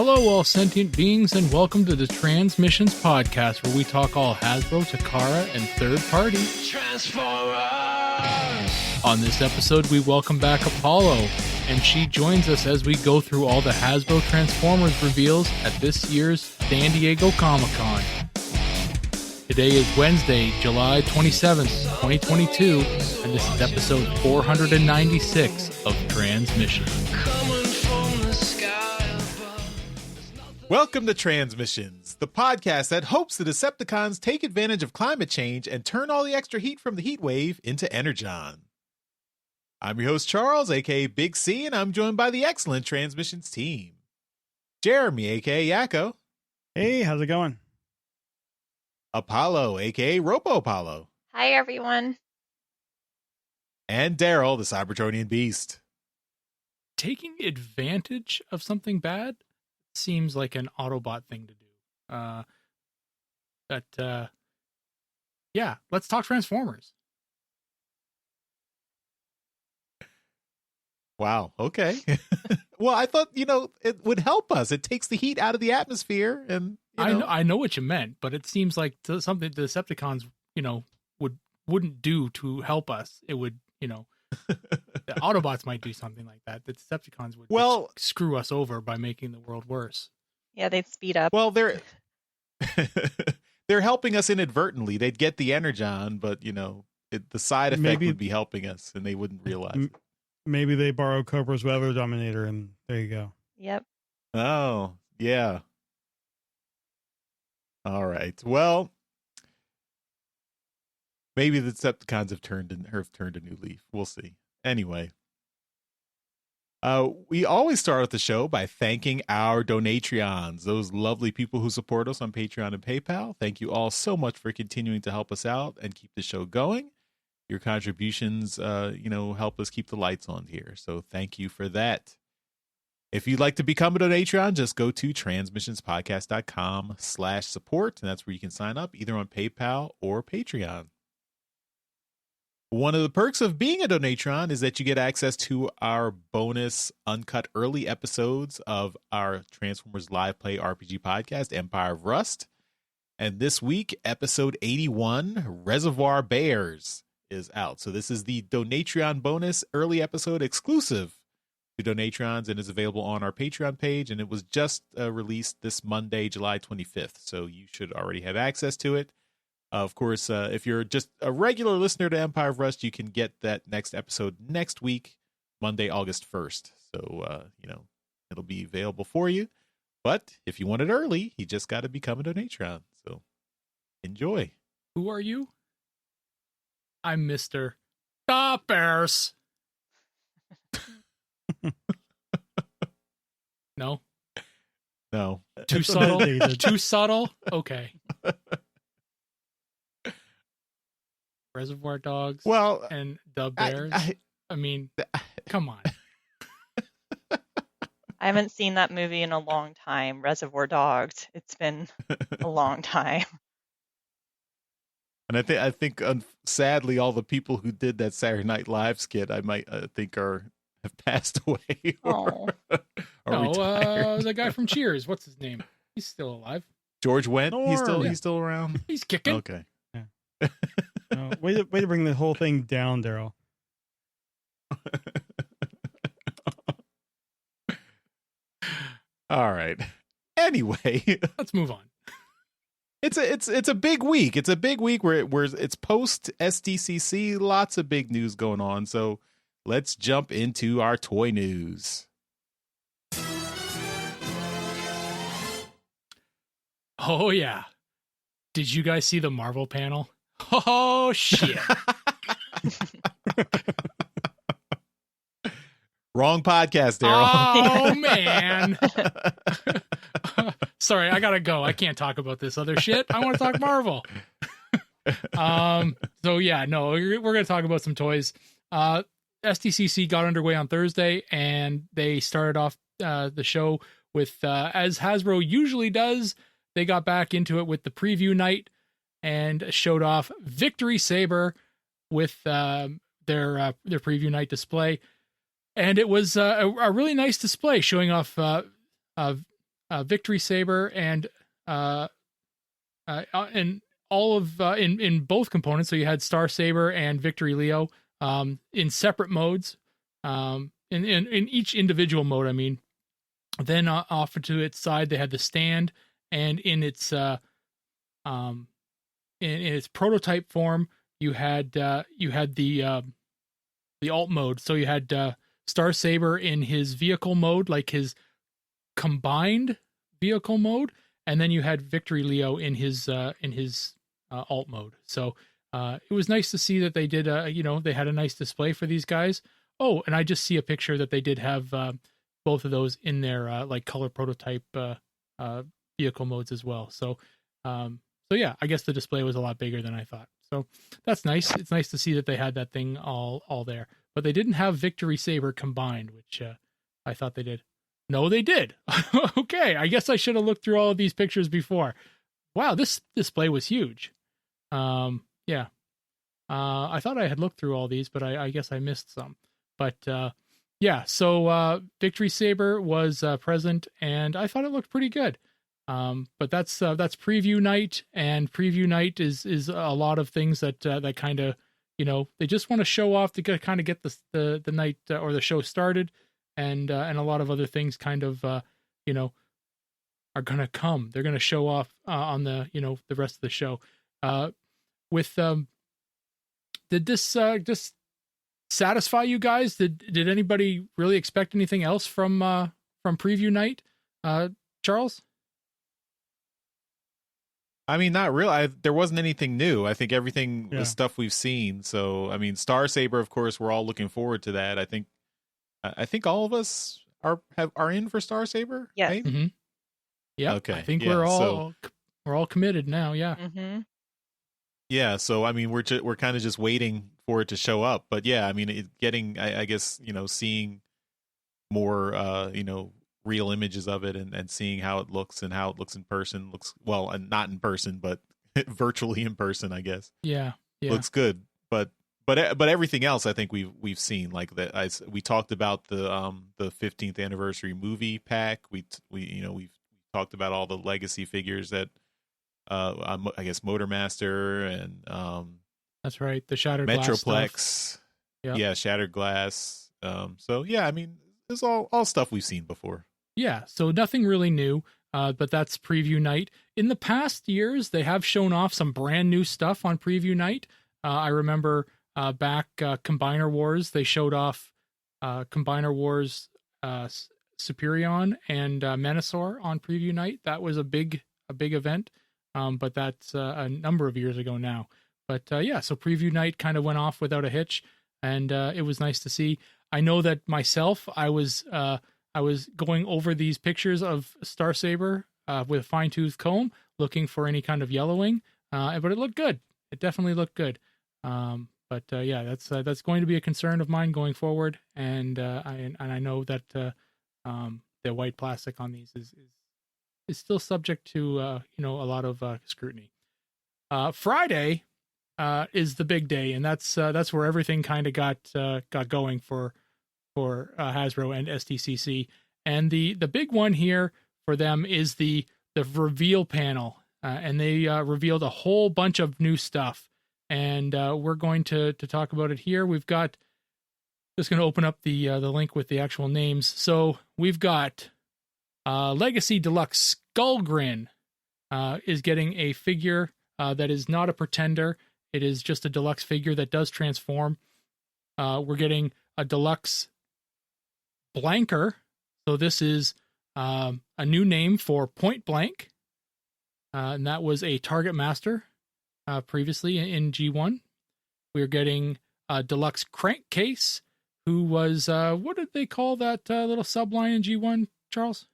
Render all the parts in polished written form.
Hello, all sentient beings, and welcome to the Transmissions podcast, where we talk all Hasbro, Takara, and third-party Transformers. On this episode, we welcome back Apollo, and she joins us as we go through all the Hasbro Transformers reveals at this year's San Diego Comic-Con. Today is Wednesday, July 27th, 2022, and this is episode 496 of Transmissions. Welcome to Transmissions, the podcast that hopes the Decepticons take advantage of climate change and turn all the extra heat from the heat wave into energon. I'm your host, Charles, aka Big C, and I'm joined by the excellent Transmissions team. Jeremy, aka Yakko. Hey, how's it going? Apollo, aka Robo Apollo. Hi, everyone. And Daryl, the Cybertronian Beast. Taking advantage of something bad seems like an Autobot thing to do. Yeah, let's talk Transformers. Wow, okay. Well, I thought, it would help us. It takes the heat out of the atmosphere, and I know what you meant, but it seems like something the Decepticons, wouldn't do to help us. It would, the Autobots might do something like that. The Decepticons would just screw us over by making the world worse. Yeah, they'd speed up. Well, they're helping us inadvertently. They'd get the energon, but the side effect would be helping us, and they wouldn't realize it. Maybe they borrow Cobra's Weather Dominator, and there you go. Yep. Oh, yeah. All right. Well, maybe the Decepticons have turned a new leaf. We'll see. Anyway, we always start off the show by thanking our Donatreons, those lovely people who support us on Patreon and PayPal. Thank you all so much for continuing to help us out and keep the show going. Your contributions, help us keep the lights on here. So thank you for that. If you'd like to become a Donatreon, just go to transmissionspodcast.com/support, and that's where you can sign up either on PayPal or Patreon. One of the perks of being a Donatron is that you get access to our bonus uncut early episodes of our Transformers Live Play RPG podcast, Empire of Rust. And this week, episode 81, Reservoir Bears, is out. So this is the Donatron bonus early episode exclusive to Donatrons and is available on our Patreon page. And it was just released this Monday, July 25th. So you should already have access to it. Of course, if you're just a regular listener to Empire of Rust, you can get that next episode next week, Monday, August 1st. So, it'll be available for you. But if you want it early, you just got to become a Donatron. So enjoy. Who are you? I'm Mr. The Bears. No? No. Too subtle? Too subtle? Okay. Reservoir Dogs, and the Bears. I mean, come on. I haven't seen that movie in a long time, Reservoir Dogs. It's been a long time. And I think, sadly, all the people who did that Saturday Night Live skit, have passed away or retired. The guy from Cheers, what's his name? He's still alive. George Wendt. He's still around. He's kicking. Okay. Yeah. Way to bring the whole thing down, Daryl. All right. Anyway, let's move on. It's a big week. It's a big week where it's post SDCC. Lots of big news going on. So let's jump into our toy news. Oh yeah. Did you guys see the Marvel panel? Oh shit. Wrong podcast, Daryl. Oh man. Sorry, I gotta go. I can't talk about this other shit. I want to talk Marvel. So yeah, no, we're gonna talk about some toys. SDCC got underway on Thursday, and they started off the show with, as Hasbro usually does, they got back into it with the preview night and showed off Victory Saber with their preview night display. And it was a really nice display showing off Victory Saber and all of in both components. So you had Star Saber and Victory Leo in separate modes. In each individual mode, I mean. Then off to its side, they had the stand, and in its in its prototype form, you had the alt mode. So you had Star Saber in his vehicle mode, like his combined vehicle mode, and then you had Victory Leo in his alt mode. So it was nice to see that they did they had a nice display for these guys. Oh, and I just see a picture that they did have both of those in their like color prototype vehicle modes as well. So yeah, I guess the display was a lot bigger than I thought. So that's nice. It's nice to see that they had that thing all there. But they didn't have Victory Saber combined, which I thought they did. No, they did. Okay, I guess I should have looked through all of these pictures before. Wow, this display was huge. Yeah. I thought I had looked through all these, but I guess I missed some. But yeah, so Victory Saber was present, and I thought it looked pretty good. But that's preview night, and preview night is a lot of things that kind of, they just want to show off to kind of get the night or the show started, and a lot of other things kind of are gonna come. They're gonna show off on the the rest of the show. Did this just satisfy you guys? Did anybody really expect anything else from preview night? Charles? I mean, not really. There wasn't anything new. I think everything was stuff we've seen. So, I mean, Star Saber, of course, we're all looking forward to that. I think all of us are in for Star Saber. Yes. Right? Mm-hmm. Yeah. Okay. I think we're all committed now. Yeah. Mm-hmm. Yeah. So, I mean, we're kind of just waiting for it to show up. But yeah, I mean, I guess seeing more real images of it and seeing how it looks and how it looks in person well, and not in person, but virtually in person, I guess. Yeah. Looks good. But everything else I think we've seen, like that. We talked about the 15th anniversary movie pack. We've talked about all the legacy figures that I guess Motormaster and that's right, the Shattered Metroplex. Glass yeah, Shattered Glass. So yeah, I mean, it's all stuff we've seen before. Yeah, so nothing really new, but that's preview night. In the past years, they have shown off some brand new stuff on preview night. I remember back Combiner Wars, they showed off Combiner Wars Superion and Menasor on preview night. That was a big event, but that's a number of years ago now. But yeah, so preview night kind of went off without a hitch, and it was nice to see. I know that myself, I was going over these pictures of Star Saber with a fine-tooth comb, looking for any kind of yellowing, but it looked good. It definitely looked good. But yeah, that's going to be a concern of mine going forward, and I know that the white plastic on these is still subject to a lot of scrutiny. Friday is the big day, and that's where everything kind of got going for Hasbro and STCC. And the big one here for them is the reveal panel, and they revealed a whole bunch of new stuff, and we're going to talk about it here. We've got, just going to open up the link with the actual names. So we've got Legacy Deluxe Skullgrin is getting a figure that is not a pretender. It is just a deluxe figure that does transform. We're getting a deluxe Blanker. So this is a new name for Point Blank. And that was a Target Master previously in G1. We're getting a deluxe Crankcase, who was, what did they call that little subline in G1, Charles?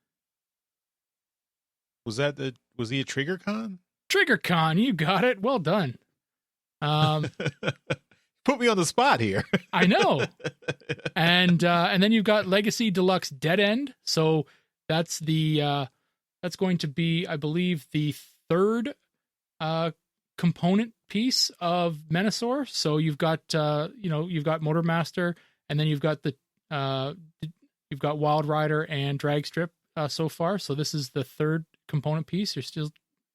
Was he a TriggerCon? TriggerCon, you got it. Well done. Put me on the spot here. I know. And then you've got Legacy Deluxe Dead End. So that's that's going to be, I believe, the third component piece of Menasor. So you've got you've got Motormaster, and then you've got you've got Wild Rider and Dragstrip so far. So this is the third component piece.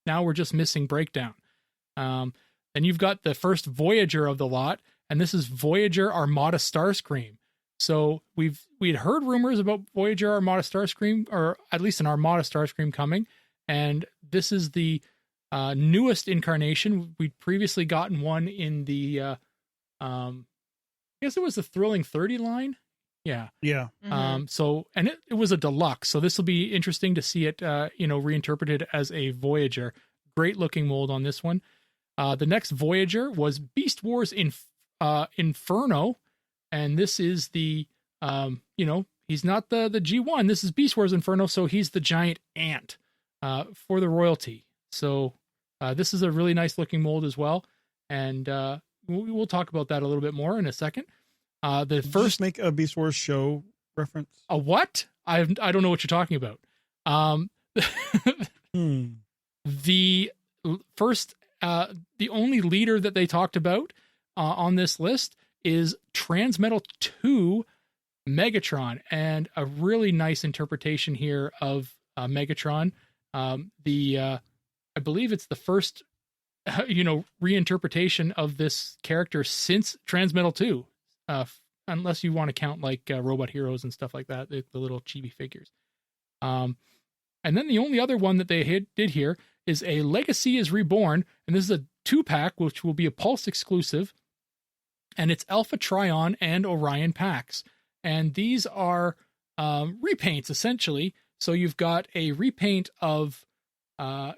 Now we're just missing Breakdown. Then you've got the first Voyager of the lot, and this is Voyager Armada Starscream. So we had heard rumors about Voyager Armada Starscream, or at least an Armada Starscream coming, and this is the newest incarnation. We'd previously gotten one in the I guess it was the Thrilling 30 line. Yeah. Yeah. Mhm. So, and it was a deluxe. So this will be interesting to see it, reinterpreted as a Voyager. Great looking mold on this one. The next Voyager was Beast Wars Inferno. And this is the, he's not the G1. This is Beast Wars Inferno. So he's the giant ant, for the royalty. So, this is a really nice looking mold as well. And, we'll talk about that a little bit more in a second. The first Just make a Beast Wars show reference. a what? I don't know what you're talking about. The first, the only leader that they talked about on this list is Transmetal 2 Megatron, and a really nice interpretation here of Megatron. I believe it's the first, reinterpretation of this character since Transmetal 2. Unless you want to count like Robot Heroes and stuff like that, the little chibi figures. And then the only other one that they did here is a Legacy is Reborn, and this is a 2-pack, which will be a Pulse exclusive, and it's Alpha Trion and Orion packs. And these are repaints, essentially. So you've got a repaint of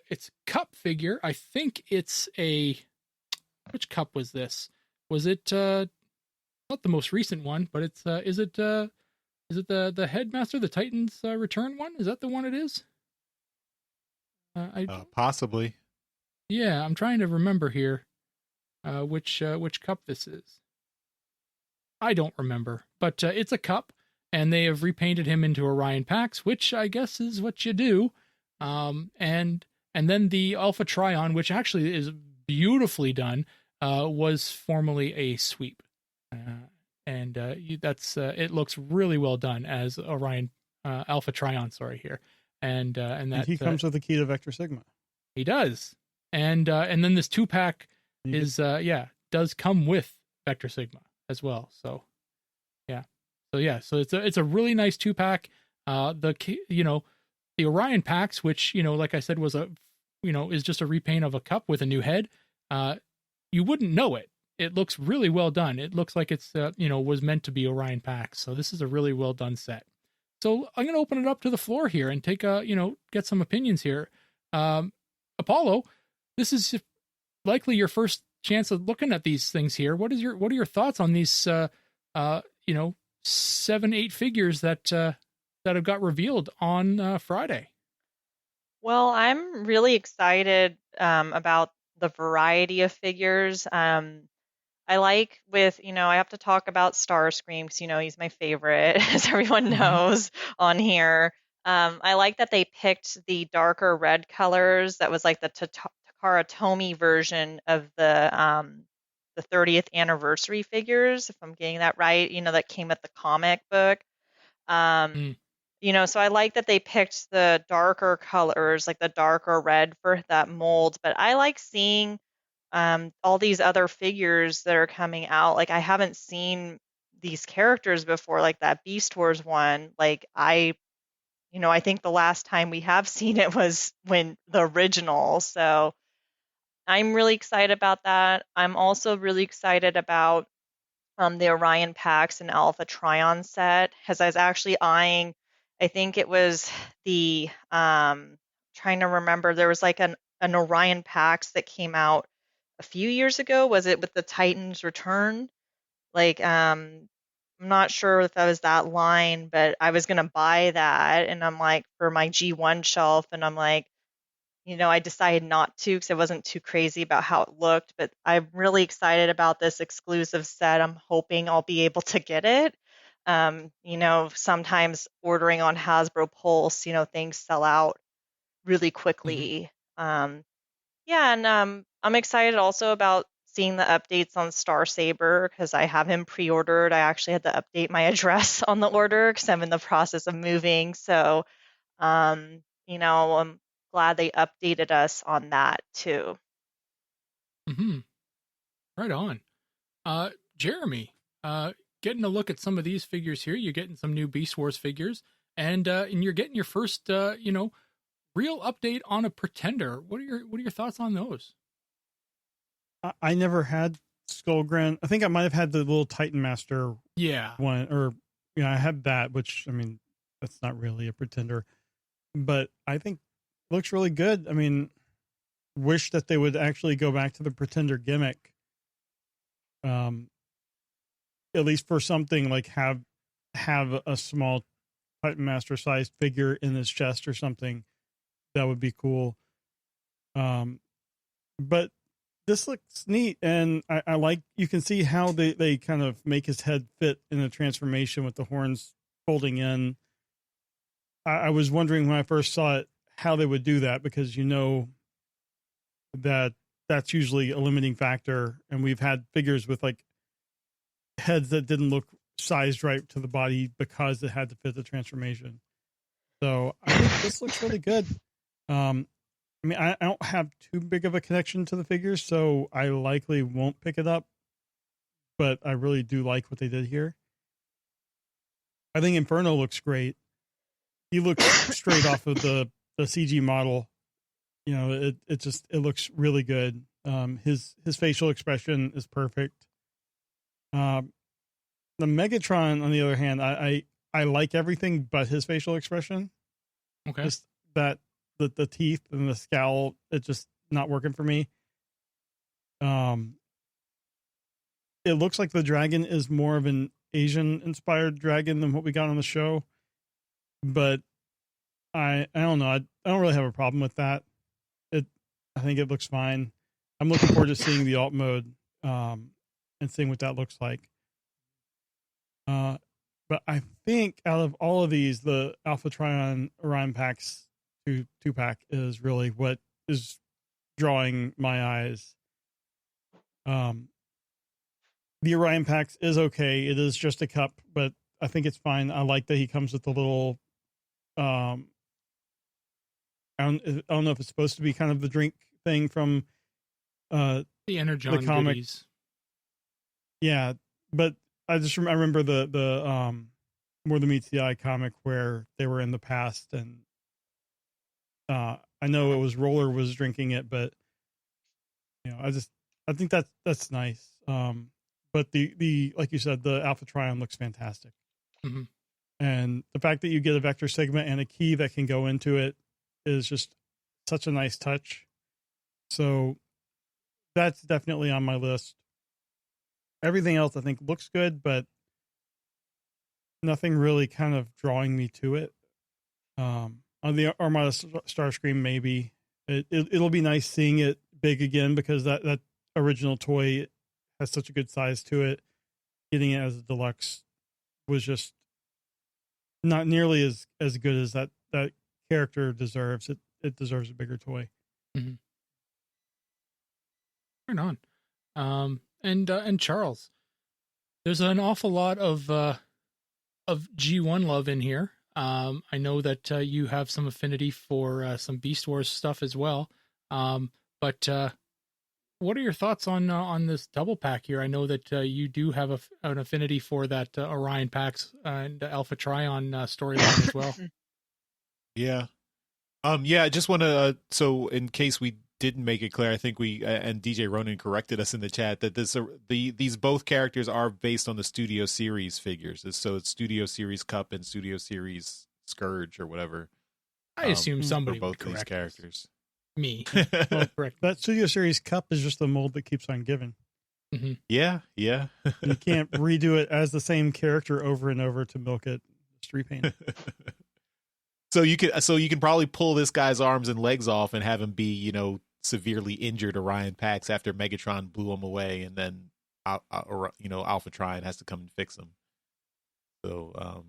its Cup figure. I think it's which Cup was this? Was it not the most recent one, but it's is it the Headmaster, the Titans Return one? Is that the one it is? Possibly. Yeah, I'm trying to remember here which Cup this is. I don't remember, but it's a Cup, and they have repainted him into Orion packs, which I guess is what you do. And then the Alpha Trion, which actually is beautifully done, was formerly a sweep. It looks really well done as Orion Alpha Trion, here, and that he comes with the key to Vector Sigma. He does, and then this 2-pack does come with Vector Sigma as well. So it's a really nice 2-pack. The Orion packs, which like I said was is just a repaint of a Cup with a new head. You wouldn't know it. It looks really well done. It looks like it's, was meant to be Orion packs. So this is a really well done set. So I'm going to open it up to the floor here and take get some opinions here. Apollo, this is likely your first chance of looking at these things here. What are your thoughts on these, 7-8 figures that have got revealed on Friday? Well, I'm really excited about the variety of figures. I like I have to talk about Starscream because, he's my favorite, as everyone knows on here. I like that they picked the darker red colors. That was like the Takara Tomy version of the 30th anniversary figures, if I'm getting that right, that came with the comic book. So I like that they picked the darker colors, like the darker red for that mold. But I like seeing all these other figures that are coming out. Like, I haven't seen these characters before, like that Beast Wars one. Like, I think the last time we have seen it was when the original. So I'm really excited about that. I'm also really excited about the Orion packs and Alpha Trion set, as I was actually eyeing. I think it was the trying to remember. There was like an Orion packs that came out a few years ago. Was it with the Titans Return? Like, I'm not sure if that was that line, but I was gonna buy that, and I'm like, for my G1 shelf, and I'm like, I decided not to because I wasn't too crazy about how it looked. But I'm really excited about this exclusive set. I'm hoping I'll be able to get it. Sometimes ordering on Hasbro Pulse, things sell out really quickly. And I'm excited also about seeing the updates on Star Saber because I have him pre-ordered. I actually had to update my address on the order because I'm in the process of moving. So I'm glad they updated us on that too. Mm-hmm. Right on. Jeremy, getting a look at some of these figures here. You're getting some new Beast Wars figures, and you're getting your first, real update on a Pretender. What are your thoughts on those? I never had Skullgrin. I think I might have had the little Titan Master Yeah. one, or I had that, which I mean, that's not really a Pretender, but I think it looks really good. I mean, wish that they would actually go back to the Pretender gimmick. At least for something like have a small Titan Master sized figure in his chest or something. That would be cool. But this looks neat, and I like, you can see how they kind of make his head fit in a transformation with the horns folding in. I was wondering when I first saw it how they would do that, because that's usually a limiting factor, and we've had figures with like heads that didn't look sized right to the body because it had to fit the transformation. So I think this looks really good. I mean, I don't have too big of a connection to the figures, so I likely won't pick it up, but I really do like what they did here. I think Inferno looks great. He looks straight off of the CG model. It looks really good. His facial expression is perfect. The Megatron, on the other hand, I like everything but his facial expression. Okay. Just that the teeth and the scowl, it's just not working for me. It looks like the dragon is more of an Asian inspired dragon than what we got on the show, but I don't know. I don't really have a problem with that. I think it looks fine. I'm looking forward to seeing the alt mode, and seeing what that looks like. But I think out of all of these, the Alpha Trion Orion packs two pack is really what is drawing my eyes. The Orion packs is okay. It is just a cup, but I think it's fine. I like that he comes with a little, I don't know if it's supposed to be kind of the drink thing from the Energon the comic. goodies. Yeah, but I remember the More Than Meets the Eye comic where they were in the past, and I know it was Roller was drinking it, but I think that's nice. But the like you said, the Alpha Trion looks fantastic. Mm-hmm. And the fact that you get a vector segment and a key that can go into it is just such a nice touch. So that's definitely on my list. Everything else I think looks good, but nothing really kind of drawing me to it. On the Armada Starscream, maybe it'll be nice seeing it big again, because that original toy has such a good size to it. Getting it as a deluxe was just not nearly as good as that character deserves. It deserves a bigger toy. Mm-hmm. Right on. And Charles, there's an awful lot of G1 love in here. I know that you have some affinity for some Beast Wars stuff as well. But what are your thoughts on this double pack here? I know that you do have an affinity for that Orion packs and Alpha Trion storyline as well. Yeah. I just want to, so in case we didn't make it clear, I think we, and DJ Ronan corrected us in the chat, that these both characters are based on the Studio Series figures. So it's Studio Series Cup and Studio Series Scourge or whatever. I assume somebody for both would these correct characters. Me. Well, correct. That Studio Series Cup is just the mold that keeps on giving. Mm-hmm. Yeah. You can't redo it as the same character over and over to milk it. Just repaint it. So you can probably pull this guy's arms and legs off and have him be, severely injured Orion Pax after Megatron blew him away, and then Alpha Trion has to come and fix him. So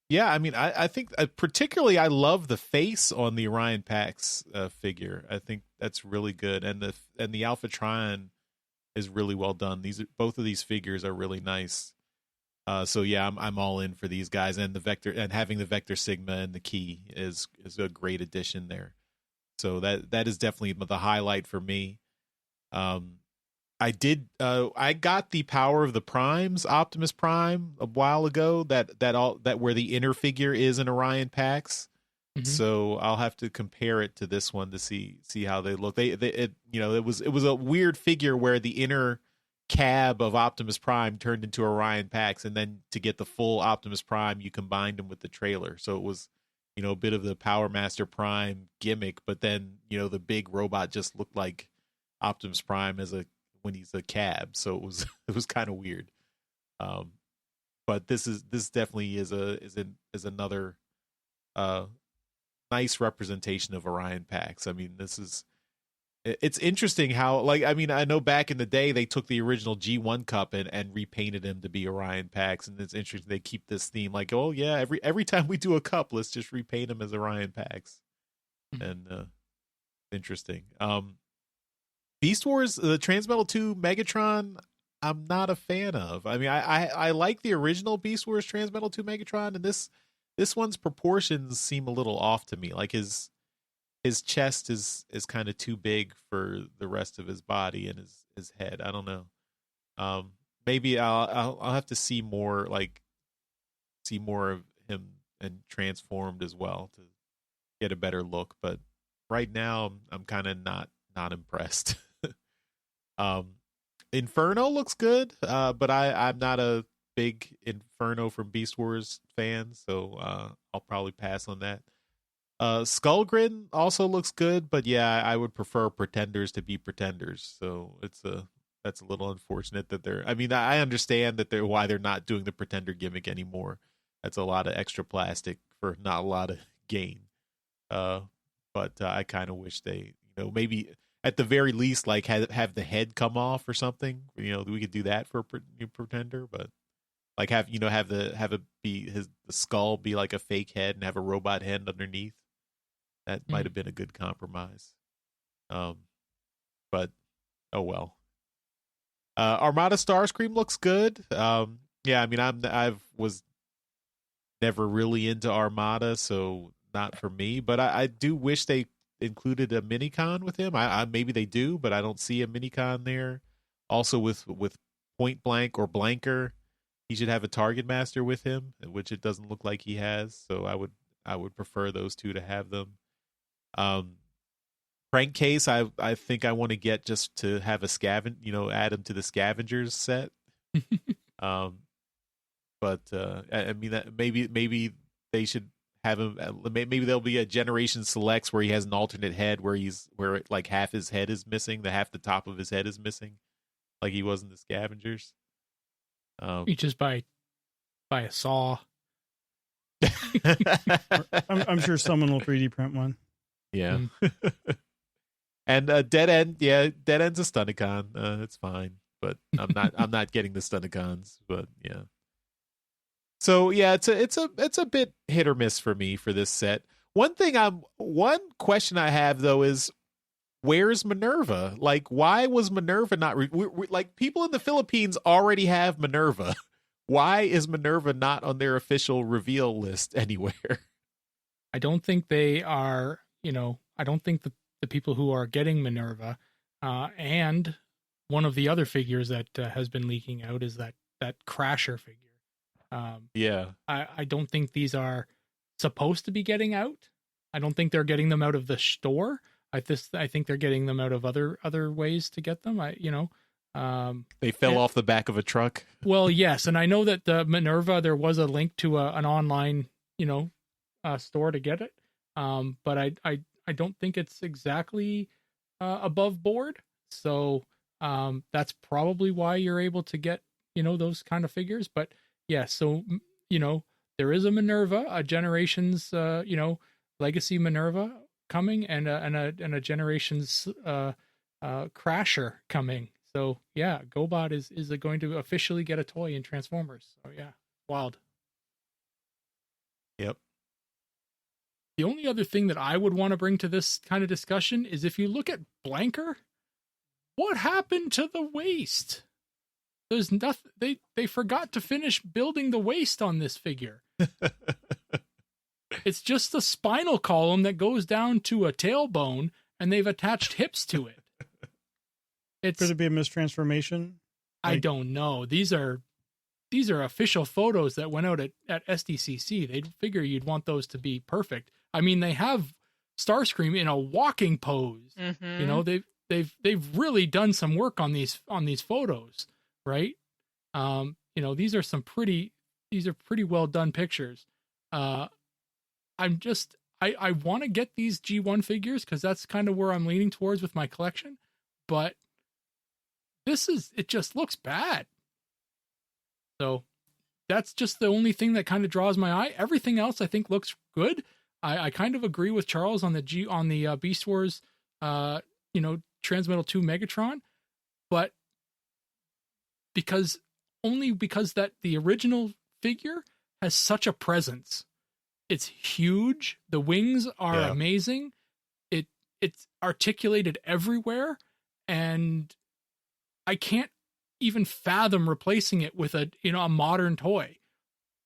I mean, I think particularly I love the face on the Orion Pax figure. I think that's really good, and the Alpha Trion is really well done. Both of these figures are really nice. So yeah, I'm all in for these guys, and the Vector, and having the Vector Sigma and the Key is a great addition there. So that is definitely the highlight for me. I got the Power of the Primes, Optimus Prime, a while ago. That where the inner figure is in Orion Pax. Mm-hmm. So I'll have to compare it to this one to see how they look. It was a weird figure where the inner cab of Optimus Prime turned into Orion Pax, and then to get the full Optimus Prime, you combined him with the trailer. So it was, a bit of the Power Master Prime gimmick, but then, the big robot just looked like Optimus Prime when he's a cab. So it was kind of weird. But this definitely is another nice representation of Orion Pax. I mean, it's interesting how, I know back in the day they took the original G1 Cup and repainted him to be Orion Pax, and it's interesting they keep this theme like, oh yeah, every time we do a cup, let's just repaint him as Orion Pax. And interesting. Beast Wars, the Transmetal 2 Megatron, I'm not a fan of. I mean, I like the original Beast Wars Transmetal 2 Megatron, and this one's proportions seem a little off to me. Like his chest is kind of too big for the rest of his body and his head. I don't know. Maybe I'll have to see more of him and transformed as well to get a better look. But right now I'm kind of not impressed. Inferno looks good, but I'm not a big Inferno from Beast Wars fan, so I'll probably pass on that. Skullgrin also looks good, but yeah, I would prefer Pretenders to be Pretenders. So that's a little unfortunate that they're. I mean, I understand that why they're not doing the Pretender gimmick anymore. That's a lot of extra plastic for not a lot of gain. But I kind of wish they, maybe at the very least, like have the head come off or something. We could do that for a Pretender, but like have it be the skull be like a fake head and have a robot head underneath. That might have been a good compromise. But oh well. Armada Starscream looks good. Yeah, I mean I was never really into Armada, so not for me. But I do wish they included a minicon with him. I maybe they do, but I don't see a minicon there. Also with Point Blank or Blanker, he should have a Target Master with him, which it doesn't look like he has. So I would prefer those two to have them. Crankcase, I think I want to get just to have a add him to the Scavengers set. But I mean that maybe they should have him. Maybe there'll be a Generation Selects where he has an alternate head where like half his head is missing, half the top of his head is missing, like he was in the Scavengers. You just buy a saw. I'm sure someone will 3D print one. Yeah. And Dead End, Dead End's a Stunticon. It's fine, but I'm not getting the Stunticons. But yeah. So yeah, it's a bit hit or miss for me for this set. One question I have though is, where's Minerva? Like, why was Minerva not like people in the Philippines already have Minerva? Why is Minerva not on their official reveal list anywhere? I don't think they are. I don't think the people who are getting Minerva, and one of the other figures that has been leaking out is that Crasher figure. Yeah. I don't think these are supposed to be getting out. I don't think they're getting them out of the store. I think they're getting them out of other ways to get them. They fell off the back of a truck. Well, yes, and I know that the Minerva, there was a link to an online, store to get it. But I don't think it's exactly above board. So that's probably why you're able to get, those kind of figures. But yeah, so, there is a Minerva, a Generations, Legacy Minerva coming, and a Generations Crasher coming. So yeah, GoBot is going to officially get a toy in Transformers. So yeah, wild. Yep. The only other thing that I would want to bring to this kind of discussion is if you look at Blanker, what happened to the waist? there's nothing. They forgot to finish building the waist on this figure. It's just the spinal column that goes down to a tailbone, and they've attached hips to it. Could it be a mistransformation? I don't know. These are official photos that went out at SDCC. They'd figure you'd want those to be perfect. I mean, they have Starscream in a walking pose. Mm-hmm. You know, they've really done some work on these photos, right? You know, these are pretty well done pictures. I want to get these G1 figures because that's kind of where I'm leaning towards with my collection, but it just looks bad. So that's just the only thing that kind of draws my eye. Everything else I think looks good. I kind of agree with Charles on the Beast Wars, Transmetal 2 Megatron, but because that the original figure has such a presence. It's huge. The wings are amazing. It's articulated everywhere, and I can't even fathom replacing it with a modern toy.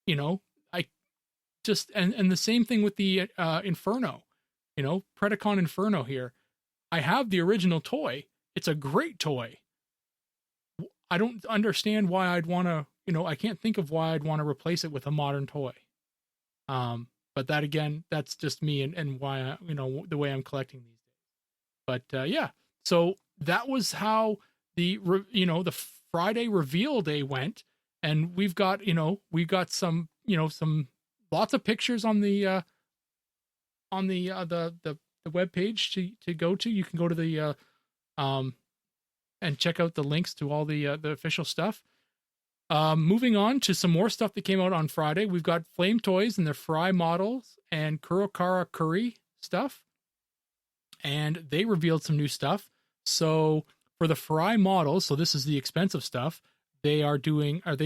I just and the same thing with the Inferno, Predacon Inferno here. I have the original toy. It's a great toy. I don't understand why I'd want to, I can't think of why I'd want to replace it with a modern toy. But that again, that's just me and why the way I'm collecting these days. But so that was how the Friday reveal day went, and we've got some lots of pictures on the web page to go to. You can go to the and check out the links to all the official stuff. Moving on to some more stuff that came out on Friday. We've got Flame Toys and their Fry models and Kurokara Kuri stuff. And they revealed some new stuff. So for the Fry models, so this is the expensive stuff, they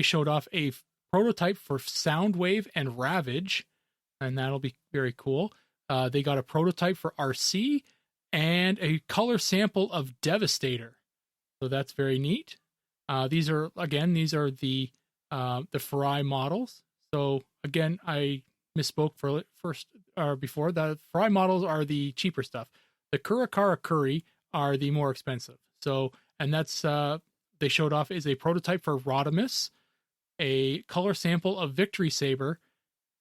showed off a prototype for Soundwave and Ravage, and that'll be very cool. They got a prototype for RC and a color sample of Devastator. So that's very neat. These are the Fry models. So again, I misspoke before. The Fry models are the cheaper stuff. The Kurokara Kuri are the more expensive. So, and that's they showed off is a prototype for Rodimus, a color sample of Victory Saber,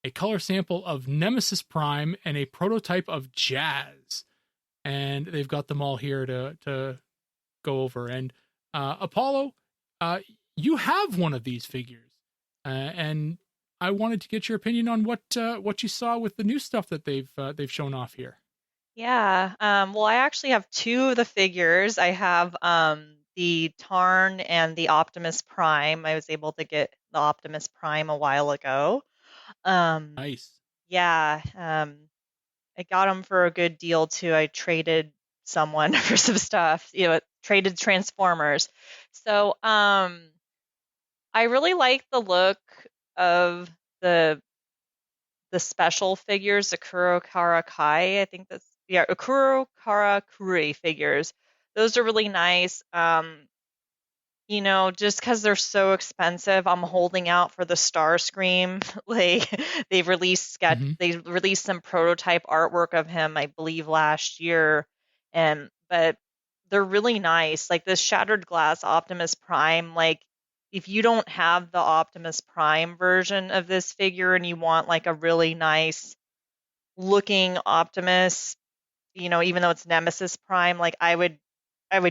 a color sample of Nemesis Prime, and a prototype of Jazz. And they've got them all here to go over. And Apollo, you have one of these figures, and I wanted to get your opinion on what you saw with the new stuff that they've shown off here. Yeah. Well, I actually have two of the figures. I have the Tarn and the Optimus Prime. I was able to get the Optimus Prime a while ago. Nice. Yeah. I got them for a good deal too. I traded someone for some stuff, traded Transformers. So, I really like the look of the special figures, the Kurokara Kai. I think that's Kurokara Kuri figures. Those are really nice. Just because they're so expensive, I'm holding out for the Starscream. Like they've released they released some prototype artwork of him, I believe, last year, but they're really nice. Like this Shattered Glass Optimus Prime. Like if you don't have the Optimus Prime version of this figure and you want like a really nice looking Optimus, even though it's Nemesis Prime, like I would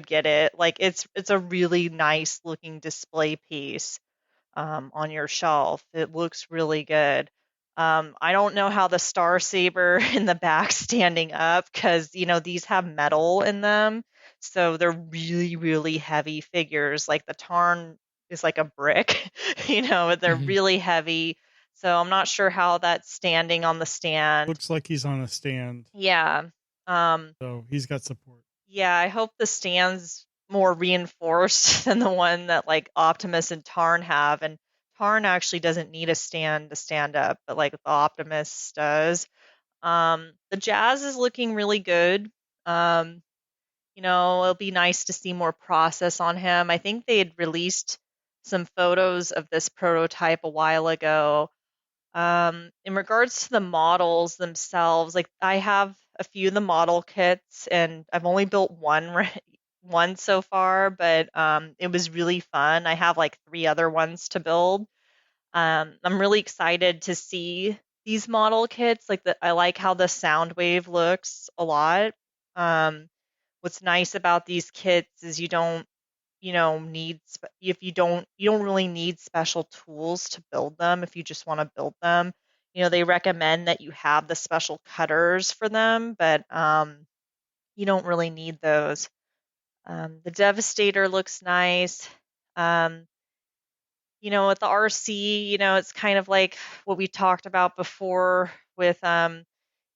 get it. Like it's a really nice looking display piece on your shelf. It looks really good. I don't know how the Star Saber in the back standing up because these have metal in them, so they're really really heavy figures. Like the Tarn is like a brick, they're really heavy. So I'm not sure how that's standing on the stand. Looks like he's on a stand. Yeah. So he's got support. Yeah, I hope the stand's more reinforced than the one that like Optimus and Tarn have. And Tarn actually doesn't need a stand to stand up, but like the Optimus does. The Jazz is looking really good. It'll be nice to see more process on him. I think they had released some photos of this prototype a while ago. In regards to the models themselves, like I have a few of the model kits, and I've only built one so far, but it was really fun. I have like 3 other ones to build. I'm really excited to see these model kits. I like how the Soundwave looks a lot. What's nice about these kits is you don't you don't really need special tools to build them if you just want to build them. They recommend that you have the special cutters for them, but you don't really need those. The Devastator looks nice. Um, with the RC, it's kind of like what we talked about before with in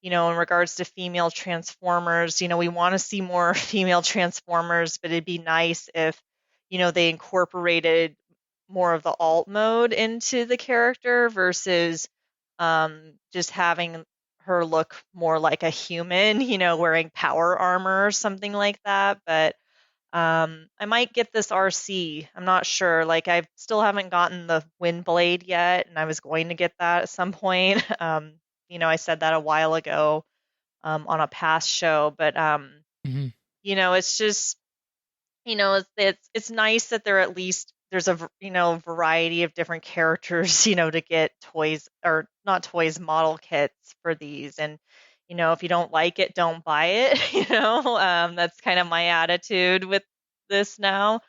regards to female Transformers. We want to see more female Transformers, but it'd be nice if, they incorporated more of the alt mode into the character versus just having her look more like a human, wearing power armor or something like that. But I might get this RC. I'm not sure. Like I still haven't gotten the wind blade yet, and I was going to get that at some point. I said that a while ago on a past show, but Mhm. it's just it's nice that there at least there's a variety of different characters to get toys or not toys model kits for these. And if you don't like it, don't buy it. That's kind of my attitude with this now.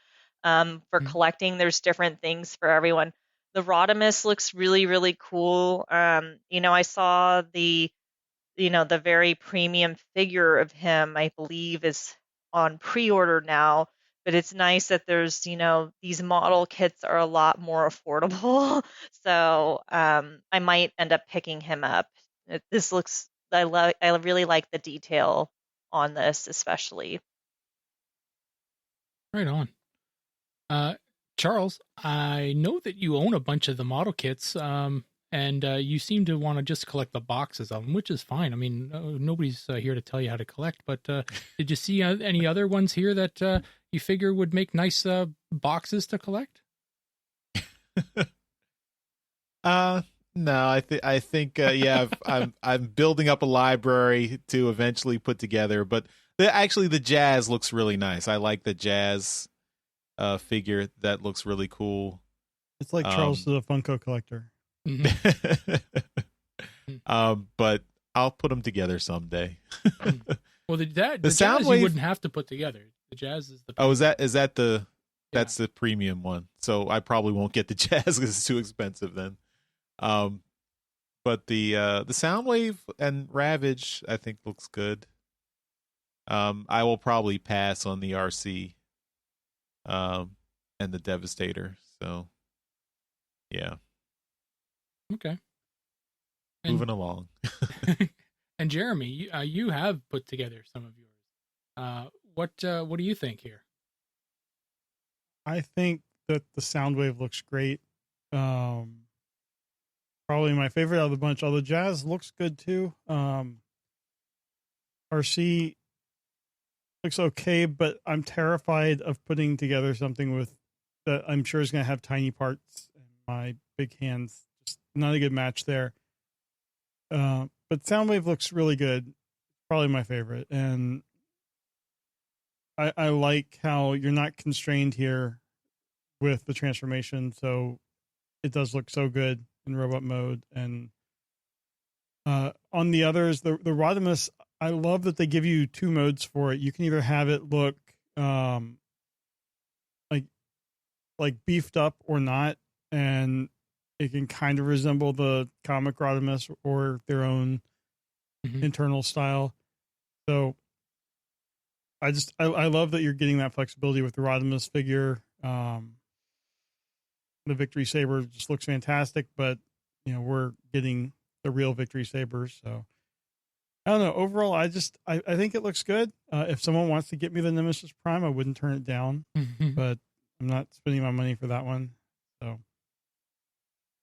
For Mhm. collecting, there's different things for everyone. The Rodimus looks really, really cool. I saw the very premium figure of him, I believe, is on pre-order now. But it's nice that there's, these model kits are a lot more affordable. So I might end up picking him up. This looks, I really like the detail on this, especially. Right on. Uh, Charles, I know that you own a bunch of the model kits, and you seem to want to just collect the boxes of them, which is fine. I mean, nobody's here to tell you how to collect, but did you see any other ones here that you figure would make nice boxes to collect? No, I think yeah, I'm building up a library to eventually put together, but the Jazz looks really nice. I like the Jazz figure. That looks really cool. It's like Charles is a Funko collector. Mhm. But I'll put them together someday. Well, the Jazz Soundwave you wouldn't have to put together. The Jazz is the is that the Yeah. that's the premium one? So I probably won't get the Jazz because it's too expensive then. But the Soundwave and Ravage I think looks good. I will probably pass on the RC, and the Devastator. So yeah, Okay. And, moving along. and Jeremy, you have put together some of yours. What do you think here? I think that the Soundwave looks great. Probably my favorite out of the bunch. Although Jazz looks good too. RC looks okay, but I'm terrified of putting together something with that I'm sure is going to have tiny parts and my big hands. Just not a good match there. But Soundwave looks really good. Probably my favorite. And I like how you're not constrained here with the transformation. So it does look so good in robot mode. And on the others, the Rodimus, I love that they give you 2 modes for it. You can either have it look like beefed up or not, and it can kind of resemble the comic Rodimus or their own internal style. So I love that you're getting that flexibility with the Rodimus figure. The Victory Saber just looks fantastic, but we're getting the real Victory Sabers. So I don't know. Overall, I think it looks good. If someone wants to get me the Nemesis Prime, I wouldn't turn it down, but I'm not spending my money for that one. So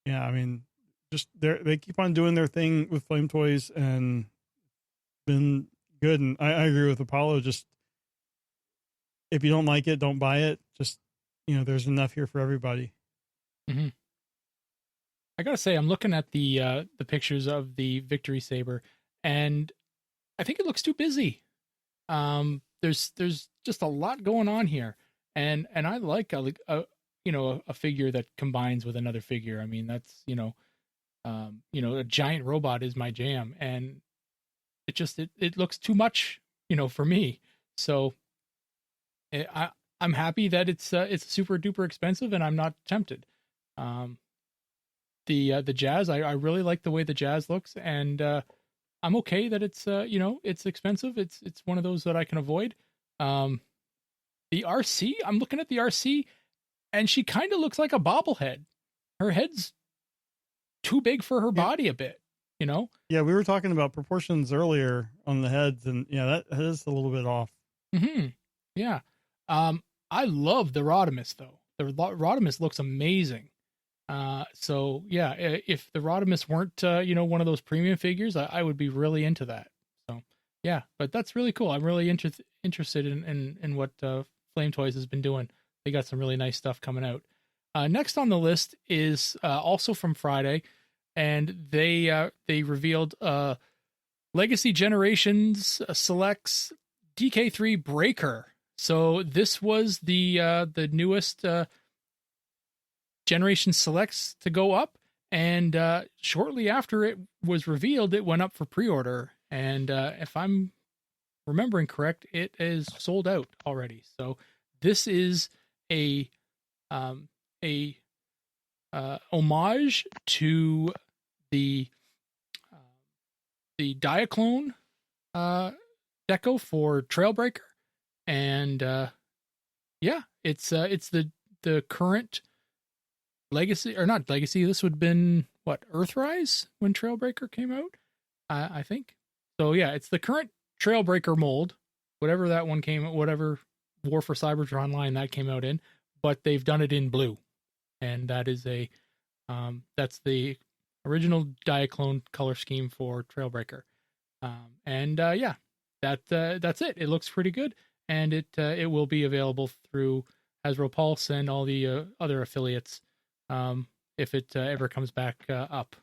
yeah, I mean, just they keep on doing their thing with Flame Toys and been good. And I agree with Apollo. Just if you don't like it, don't buy it. Just there's enough here for everybody. Mm-hmm. I gotta say, I'm looking at the pictures of the Victory Saber, and I think it looks too busy. There's just a lot going on here, and I like a figure that combines with another figure. I mean, that's a giant robot is my jam, and it looks too much, for me. So I'm happy that it's super duper expensive, and I'm not tempted. The Jazz, I really like the way the Jazz looks, and I'm okay that it's expensive. It's one of those that I can avoid. The RC, I'm looking at the RC, and she kind of looks like a bobblehead. Her head's too big for her body a bit, Yeah, we were talking about proportions earlier on the heads, and that is a little bit off. Mm-hmm. Yeah. I love the Rodimus though. The Rodimus looks amazing. So yeah, if the Rodimus weren't, one of those premium figures, I would be really into that. So yeah, but that's really cool. I'm really interested in what Flame Toys has been doing. They got some really nice stuff coming out. Next on the list is also from Friday, and they revealed Legacy Generations Selects DK3 Breaker. So this was the newest Generation Selects to go up, and shortly after it was revealed, it went up for pre-order. And if I'm remembering correct, it is sold out already. So this is a homage to the Diaclone deco for Trailbreaker, and it's the current Legacy, or not Legacy. This would have been Earthrise when Trailbreaker came out, I think. So yeah, it's the current Trailbreaker mold, whatever that one whatever War for Cybertron line that came out in, but they've done it in blue, and that is that's the original Diaclone color scheme for Trailbreaker. That's it. It looks pretty good, and it will be available through Hasbro Pulse and all the other affiliates if it ever comes back up.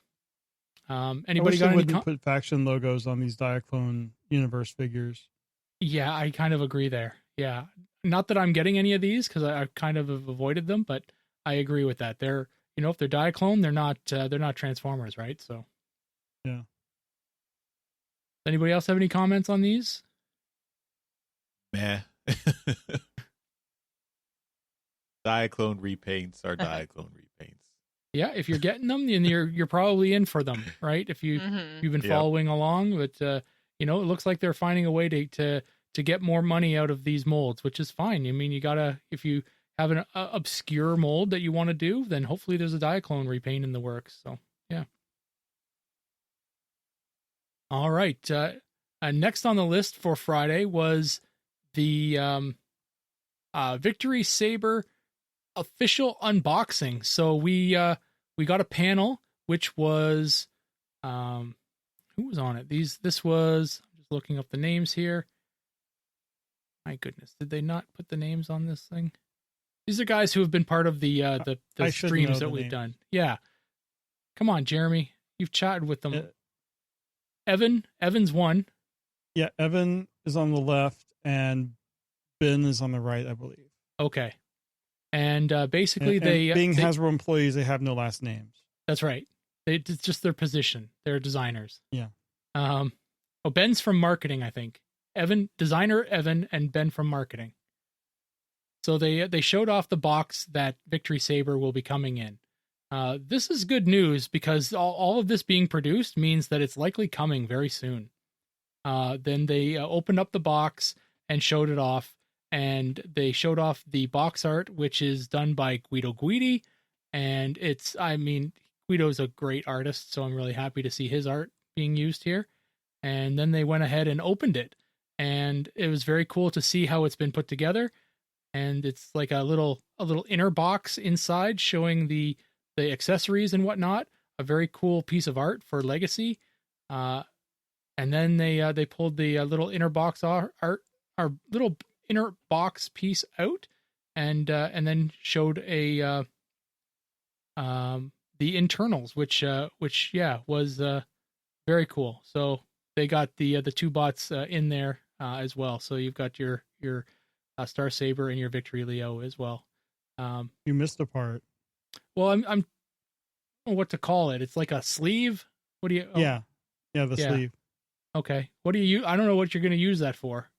Anybody got any put faction logos on these Diaclone universe figures? Yeah, I kind of agree there. Yeah, not that I'm getting any of these because I kind of have avoided them, but I agree with that. They're if they're Diaclone, they're not Transformers, right? So yeah. Anybody else have any comments on these? Meh. Diaclone repaints are Diaclone repaints. Yeah, if you're getting them, then you're probably in for them, right? If you've been following along, but it looks like they're finding a way to get more money out of these molds, which is fine. I mean, if you have an obscure mold that you want to do, then hopefully there's a Diaclone repaint in the works. So yeah. All right. Next on the list for Friday was the Victory Saber official unboxing. So we got a panel which was who was on it? This was, I'm just looking up the names here. My goodness, did they not put the names on this thing? These are guys who have been part of the streams that we've done. Yeah. Come on, Jeremy. You've chatted with them. Evan's one. Yeah, Evan is on the left and Ben is on the right, I believe. Okay. And basically being Hasbro employees, they have no last names. That's right. It's just their position. They're designers. Yeah. Ben's from marketing, I think. Designer Evan, and Ben from marketing. So they showed off the box that Victory Saber will be coming in. This is good news because all of this being produced means that it's likely coming very soon. Then they opened up the box and showed it off, and they showed off the box art, which is done by Guido Guidi, and Guido's a great artist, so I'm really happy to see his art being used here. And then they went ahead and opened it, and it was very cool to see how it's been put together. And it's like a little inner box inside showing the accessories and whatnot. A very cool piece of art for Legacy. And then they pulled the little inner box little inner box piece out, and then showed a the internals, which was very cool. So they got the two bots in there as well. So you've got your Star Saber and your Victory Leo as well. You missed a part. Well, I'm I don't know what to call it. It's like a sleeve. What do you? Oh, yeah, the sleeve. Okay. What do you? I don't know what you're going to use that for.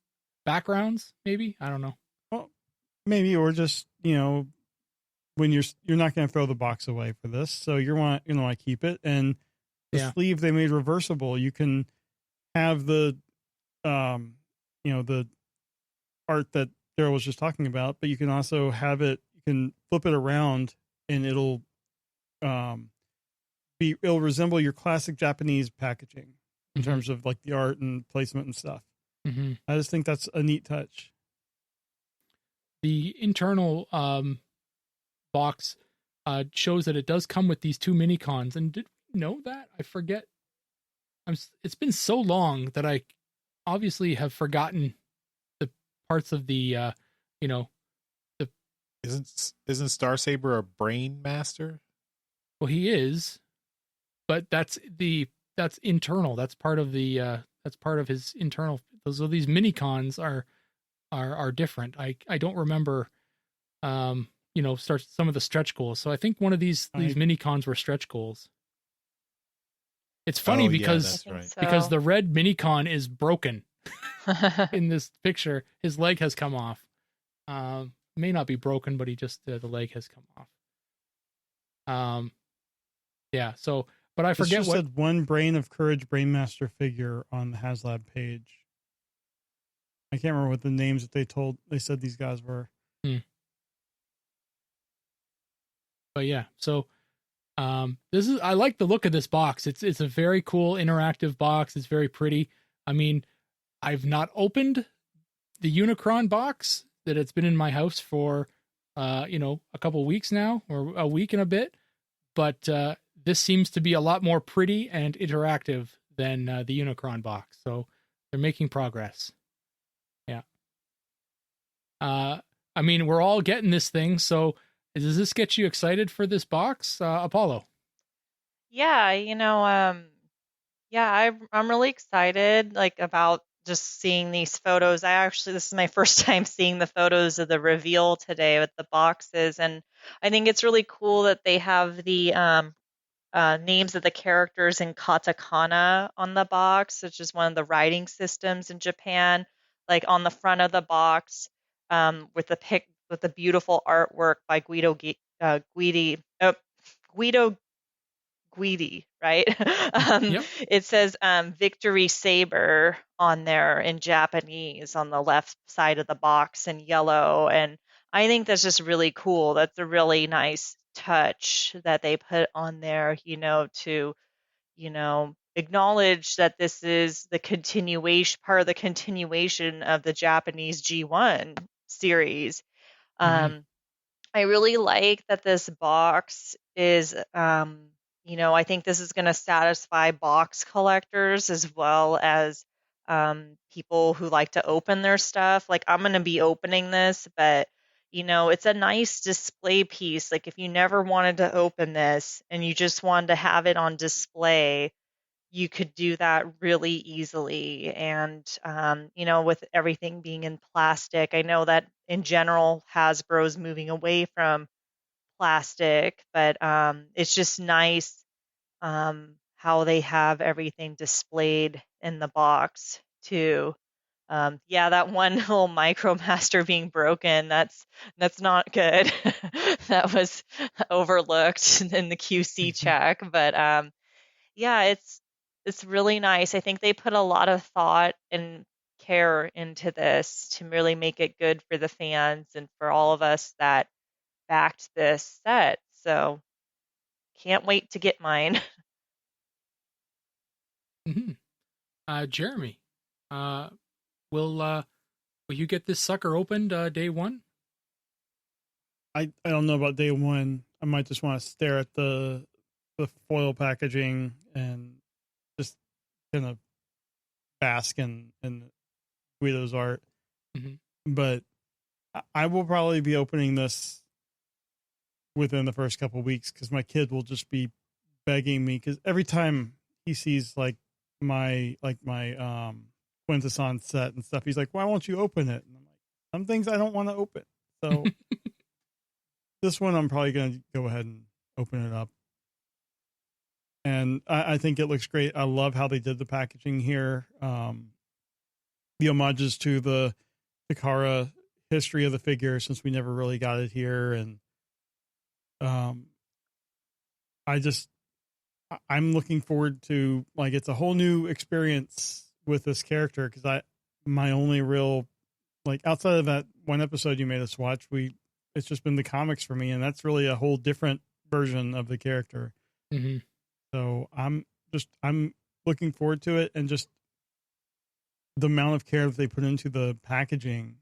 Backgrounds, maybe. I don't know. Well, maybe, or just when you're not going to throw the box away for this, so you want to keep it. And the sleeve they made reversible. You can have the the art that Daryl was just talking about, but you can also have it. You can flip it around, and it'll resemble your classic Japanese packaging in terms of like the art and placement and stuff. Mm-hmm. I just think that's a neat touch. The internal box shows that it does come with these 2 mini cons, and did you know that? I forget. It's been so long that I obviously have forgotten the parts of the the. Isn't Star Saber a brain master? Well, he is, but that's internal. That's part of the that's part of his internal. So these mini cons are different. I don't remember some of the stretch goals. So I think one of these mini cons were stretch goals. It's funny because the red mini con is broken in this picture. His leg has come off. May not be broken, but he just the leg has come off. So but I forget what said. One Brain of Courage Brainmaster figure on the HasLab page. I can't remember what the names that they said these guys were. But yeah, so I like the look of this box. It's a very cool interactive box. It's very pretty. I mean, I've not opened the Unicron box that it's been in my house for a couple weeks now, or a week and a bit, but this seems to be a lot more pretty and interactive than the Unicron box. So they're making progress. Yeah. I mean, we're all getting this thing. So does this get you excited for this box, Apollo? Yeah, I'm really excited about just seeing these photos. This is my first time seeing the photos of the reveal today with the boxes, and I think it's really cool that they have the names of the characters in katakana on the box, which is one of the writing systems in Japan. Like on the front of the box, with the beautiful artwork by Guido Guidi, right? Yep. It says Victory Saber on there in Japanese on the left side of the box in yellow. And I think that's just really cool. That's a really nice touch that they put on there, to, acknowledge that this is part of the continuation of the Japanese G1 series. I really like that this box is, I think this is going to satisfy box collectors as well as people who like to open their stuff. Like, I'm going to be opening this, but, it's a nice display piece. Like, if you never wanted to open this and you just wanted to have it on display, you could do that really easily. And, with everything being in plastic, I know that in general, Hasbro's moving away from plastic, but it's just nice how they have everything displayed in the box too. That one little Micromaster being broken, that's not good. That was overlooked in the QC check, but it's really nice. I think they put a lot of thought and care into this to really make it good for the fans and for all of us that backed this set. So can't wait to get mine. Jeremy, will you get this sucker opened day one? I don't know about day one. I might just want to stare at the foil packaging and just kind of bask in Guido's art. But I will probably be opening this within the first couple of weeks, because my kid will just be begging me, because every time he sees like my Quintesson set and stuff, he's like, why won't you open it? And I'm like, some things I don't want to open. So this one I'm probably going to go ahead and open it up. And I think it looks great. I love how they did the packaging here. The homages to the Takara history of the figure, since we never really got it here. And I'm looking forward to, like, it's a whole new experience with this character, because my only real, like, outside of that one episode you made us watch, it's just been the comics for me, and that's really a whole different version of the character. Mm-hmm. So I'm looking forward to it, and just the amount of care that they put into the packaging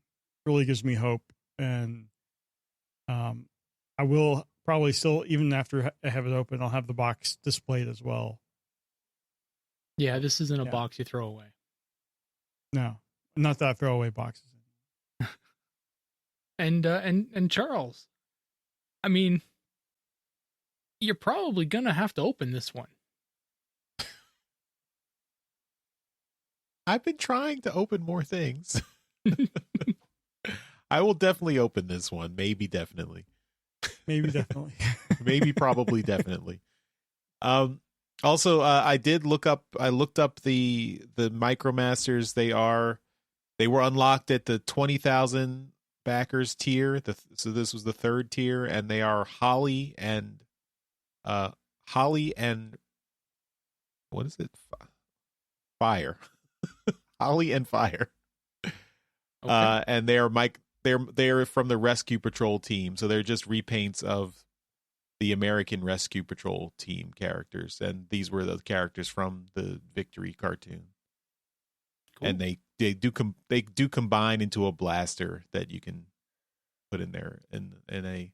really gives me hope. And I will probably still, even after I have it open, I'll have the box displayed as well. Yeah, this isn't a box you throw away. No, not that throwaway boxes. And Charles, I mean, you're probably gonna have to open this one. I've been trying to open more things. I will definitely open this one. Maybe, definitely. Maybe, definitely. Maybe, probably, definitely. Also, I looked up the Micromasters. They were unlocked at the 20,000 backers tier. So this was the third tier, and they are Holly and what is it? Fire. Holly and Fire. Okay. And they're from the Rescue Patrol team, so they're just repaints of the American Rescue Patrol team characters, and these were the characters from the Victory cartoon. Cool. And they do combine into a blaster that you can put in there in a,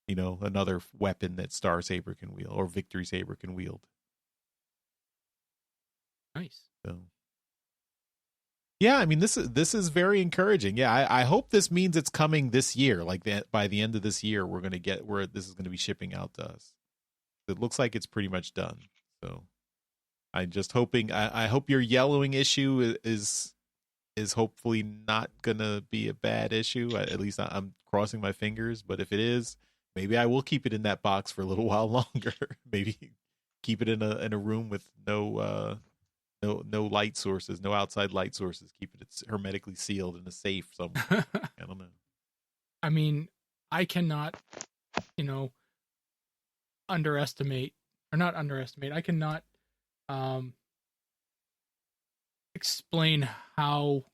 another weapon that Star Saber can wield, or Victory Saber can wield. Nice. So, yeah, I mean, this is very encouraging. Yeah, I hope this means it's coming this year. Like that, by the end of this year, we're gonna get where this is gonna be shipping out to us. It looks like it's pretty much done. So, I'm just hoping. I hope your yellowing issue is hopefully not gonna be a bad issue. At least I'm crossing my fingers. But if it is, maybe I will keep it in that box for a little while longer. Maybe keep it in a room with no light sources, no outside light sources. Keep it hermetically sealed in a safe somewhere. I don't know. I mean, I cannot, underestimate, or not underestimate. I cannot explain how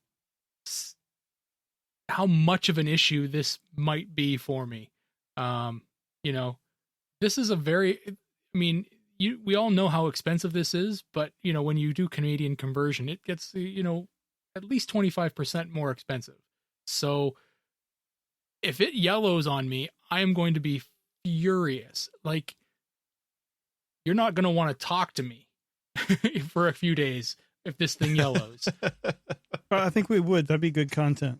much of an issue this might be for me. This is a very, I mean, we all know how expensive this is, but when you do Canadian conversion, it gets at least 25% more expensive. So if it yellows on me, I am going to be furious. Like, you're not going to want to talk to me for a few days if this thing yellows. I think we would. That'd be good content.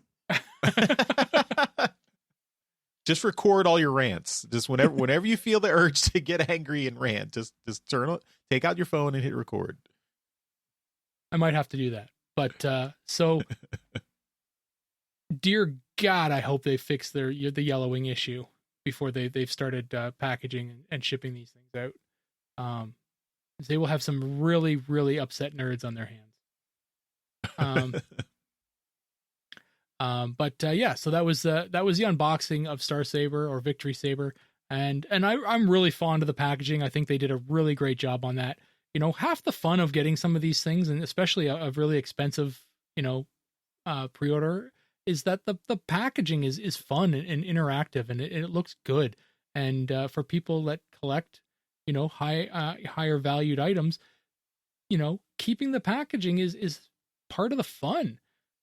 Just record all your rants. Just whenever you feel the urge to get angry and rant, just take out your phone and hit record. I might have to do that. But so, dear God, I hope they fix the yellowing issue before they've started packaging and shipping these things out. They will have some really, really upset nerds on their hands. So that was the unboxing of Star Saber, or Victory Saber, and I'm really fond of the packaging. I think they did a really great job on that. Half the fun of getting some of these things, and especially a really expensive pre-order, is that the packaging is fun and interactive, and it looks good. And for people that collect higher valued items, keeping the packaging is part of the fun.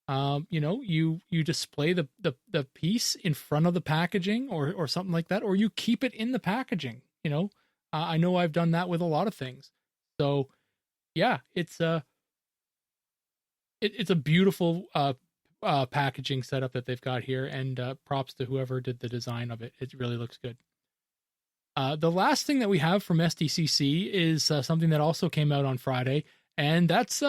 You display the piece in front of the packaging or something like that, or you keep it in the packaging. I know I've done that with a lot of things. So yeah, it's a beautiful packaging setup that they've got here, and props to whoever did the design of it. It really looks good. The last thing that we have from SDCC is something that also came out on Friday, and that's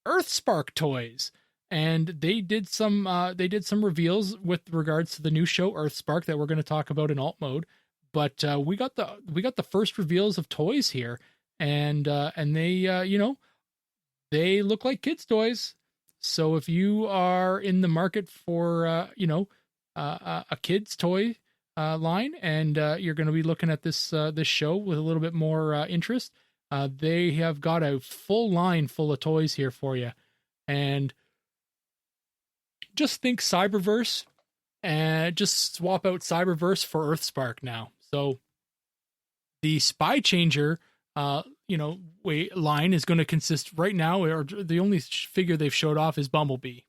Earthspark toys. And they did some reveals with regards to the new show Earthspark that we're going to talk about in alt mode. But we got the first reveals of toys here, and they they look like kids' toys. So if you are in the market for a kids' toy line, and you're going to be looking at this show with a little bit more interest, they have got a full line full of toys here for you. And just think Cyberverse, and just swap out Cyberverse for Earthspark now. So the Spy Changer line is going to consist right now, or the only figure they've showed off is Bumblebee.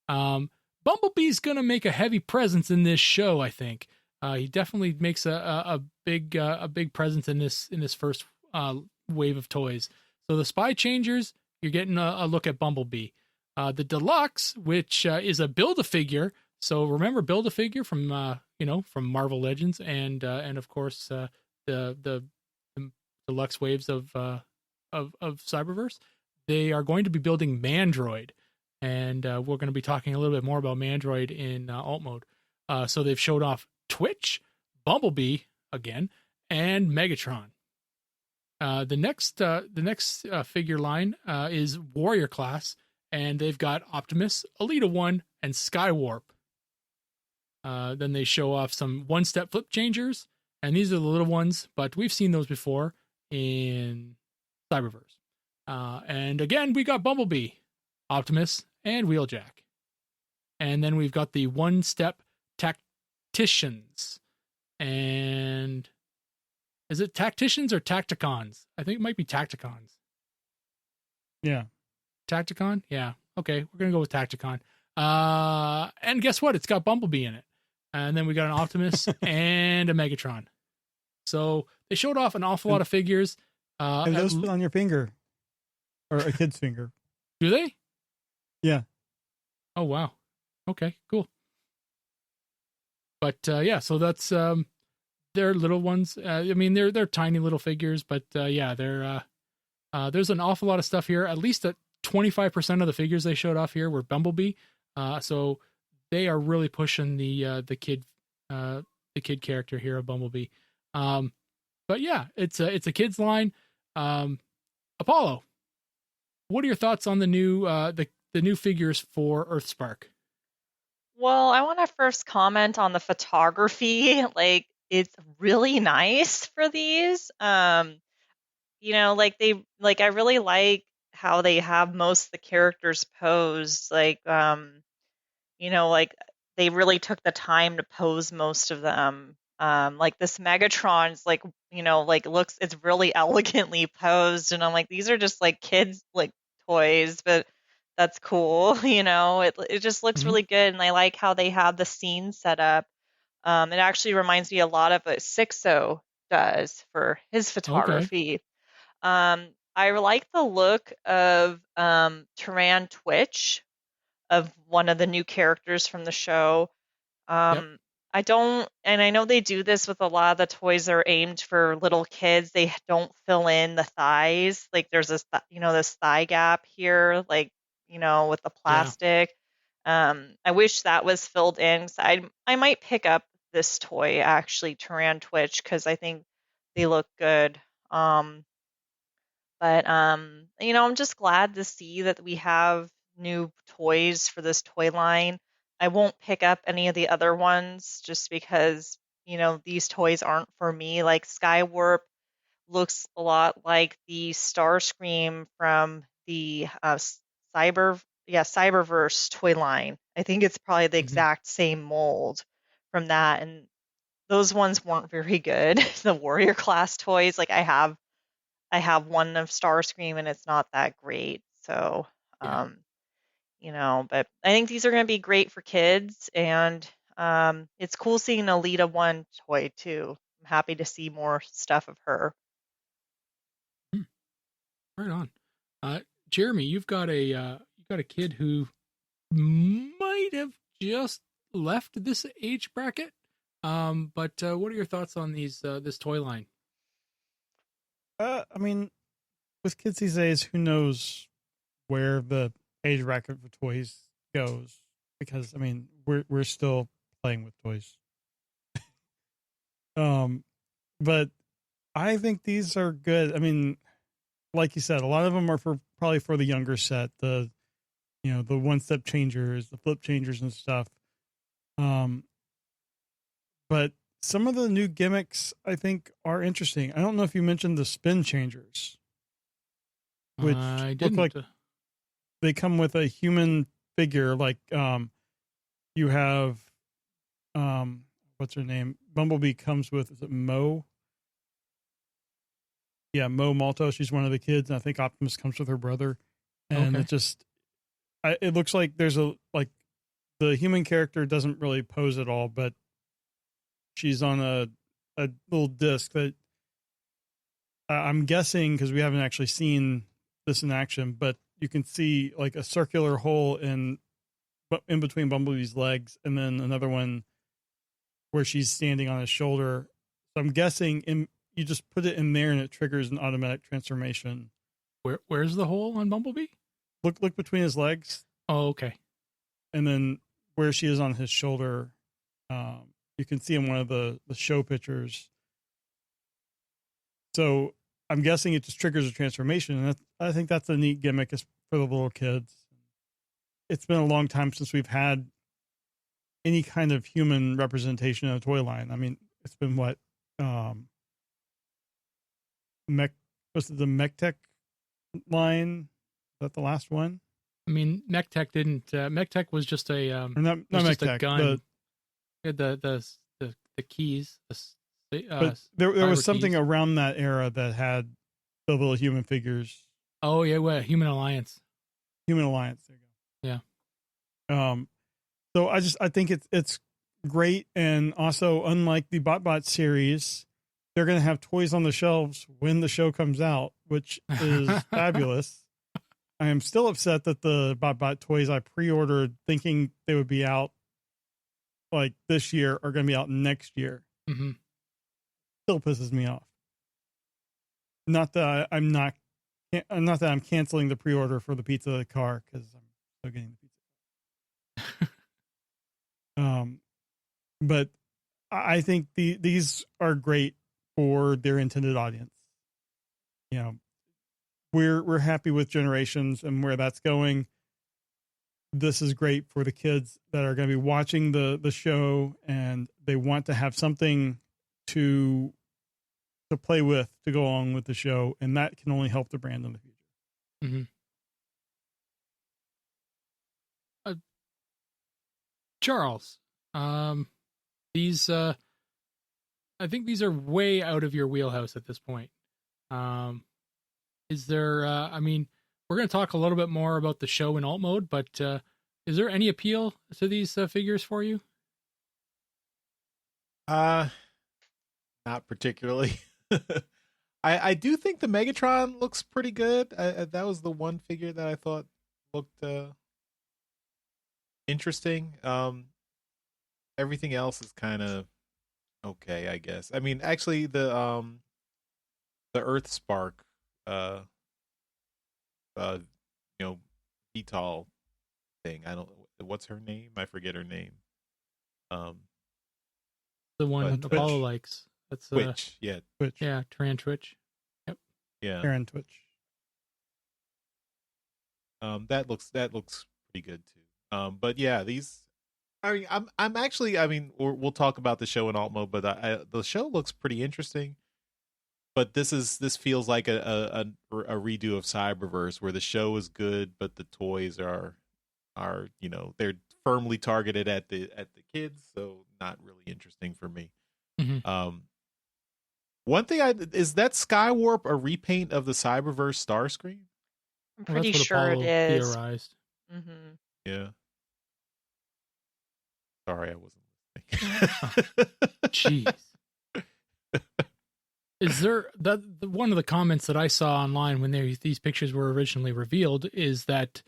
Bumblebee's going to make a heavy presence in this show, I think. He definitely makes a big presence in this first wave of toys. So the Spy Changers, you're getting a look at Bumblebee. The Deluxe, which is a Build-A-Figure. So remember Build-A-Figure from from Marvel Legends, and of course the Deluxe waves of Cyberverse. They are going to be building Mandroid, and we're going to be talking a little bit more about Mandroid in alt mode. So they've showed off Twitch, Bumblebee again, and Megatron. The next figure line is Warrior class, and they've got Optimus, Elita 1, and Skywarp. Then they show off some one-step flip changers, and these are the little ones, but we've seen those before in Cyberverse. And again, we got Bumblebee, Optimus, and Wheeljack. And then we've got the one-step Tacticians. And is it Tacticians or Tacticons? I think it might be Tacticons. Yeah. Tacticon? Yeah. Okay, we're going to go with Tacticon. And guess what? It's got Bumblebee in it. And then we got an Optimus and a Megatron. So they showed off an awful lot of figures. And those fit on your finger. Or a kid's finger. Do they? Yeah. Oh, wow. Okay, cool. But yeah, so that's they're little ones. I mean, they're tiny little figures, but yeah, there's an awful lot of stuff here. At least 25% of the figures they showed off here were Bumblebee. So they are really pushing the kid character here of Bumblebee. But yeah, it's a kids line. Apollo, what are your thoughts on the new figures for Earthspark? Well, I want to first comment on the photography. Like, it's really nice for these. I really like how they have most of the characters posed. Like, they really took the time to pose most of them. Like this Megatron's looks, it's really elegantly posed, and I'm like, these are just like kids like toys, but that's cool. It just looks really good, and I like how they have the scene set up. It actually reminds me a lot of what Sixo does for his photography. Okay. I like the look of Tyran Twitch, of one of the new characters from the show. Yep. I know they do this with a lot of the toys that are aimed for little kids. They don't fill in the thighs. Like there's this, this thigh gap here, like, with the plastic. Yeah. I wish that was filled in. So I might pick up this toy, actually, Tyran Twitch, because I think they look good. I'm just glad to see that we have new toys for this toy line. I won't pick up any of the other ones just because, these toys aren't for me. Like Skywarp looks a lot like the Starscream from the Cyberverse toy line. I think it's probably the exact same mold from that. And those ones weren't very good. The Warrior class toys, like I have one of Starscream and it's not that great. So, yeah. But I think these are going to be great for kids, and it's cool seeing an Elita 1 toy too. I'm happy to see more stuff of her. Right on. Jeremy, you've got a kid who might have just left this age bracket. But what are your thoughts on this toy line? I mean, with kids these days, who knows where the age bracket for toys goes? Because I mean, we're still playing with toys. But I think these are good. I mean, like you said, a lot of them are probably for the younger set. The one-step changers, the flip changers, and stuff. But some of the new gimmicks I think are interesting. I don't know if you mentioned the spin changers, which look like they come with a human figure. Like you have what's her name? Bumblebee comes with, is it Mo? Yeah, Mo Malto. She's one of the kids, and I think Optimus comes with her brother. And it looks like there's the human character doesn't really pose at all, but she's on a little disc that I'm guessing, because we haven't actually seen this in action, but you can see like a circular hole in between Bumblebee's legs, and then another one where she's standing on his shoulder. So I'm guessing you just put it in there and it triggers an automatic transformation. Where's the hole on Bumblebee? Look between his legs. Oh, okay. And then where she is on his shoulder, you can see in one of the show pictures. So I'm guessing it just triggers a transformation, and I think that's a neat gimmick for the little kids. It's been a long time since we've had any kind of human representation in a toy line. I mean, it's been what was it the MechTech line? Is that the last one? I mean, MechTech didn't. MechTech was just a not just MechTech, a gun. The keys. But there was something keys around that era that had the little human figures. Oh yeah, what Human Alliance? Human Alliance. There you go. Yeah. So I think it's great, and also unlike the BotBot series, they're going to have toys on the shelves when the show comes out, which is fabulous. I am still upset that the BotBot toys I pre-ordered thinking they would be out like this year are going to be out next year. Mm-hmm. Still pisses me off. Not that I'm canceling the pre-order for the pizza car, because I'm still getting the pizza. But I think these are great for their intended audience. You know, we're happy with Generations and where that's going. This is great for the kids that are going to be watching the show, and they want to have something to play with to go along with the show, and that can only help the brand in the future. Mm-hmm. Charles, these I think these are way out of your wheelhouse at this point. Is there? I mean, we're going to talk a little bit more about the show in alt mode, but is there any appeal to these figures for you? Not particularly. I do think the Megatron looks pretty good. That was the one figure that I thought looked interesting. Everything else is kind of okay, I guess. I mean, actually, the Earth Spark, VTOL thing. What's her name? I forget her name. The one Apollo likes. That's Twitch. Yeah, Twitch. Yeah, Taran Twitch. Yep. Yeah, Taran Twitch. That looks pretty good too. But yeah, these. I mean, I'm actually. I mean, we'll talk about the show in alt mode, but the show looks pretty interesting. But this feels like a redo of Cyberverse, where the show is good, but the toys are they're firmly targeted at the kids, so not really interesting for me. Mm-hmm. One thing is that Skywarp a repaint of the Cyberverse Starscream? I'm pretty sure it is. Theorized. Mm-hmm. Yeah. Sorry, I wasn't Jeez. listening. Is there one of the comments that I saw online when these pictures were originally revealed is that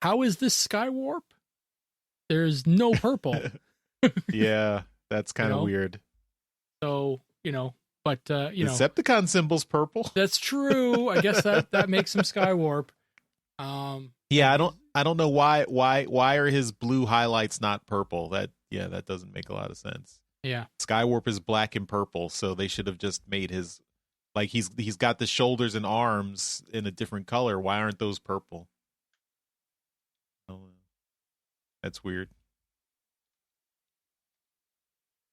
how is this Skywarp? There's no purple. Yeah, That's kind of know? weird. So, but Decepticon symbol's purple. That's true. I guess that makes him Skywarp. Yeah, I don't know why are his blue highlights not purple? That doesn't make a lot of sense. Yeah. Skywarp is black and purple, so they should have just made his, like, he's got the shoulders and arms in a different color. Why aren't those purple? Oh, that's weird.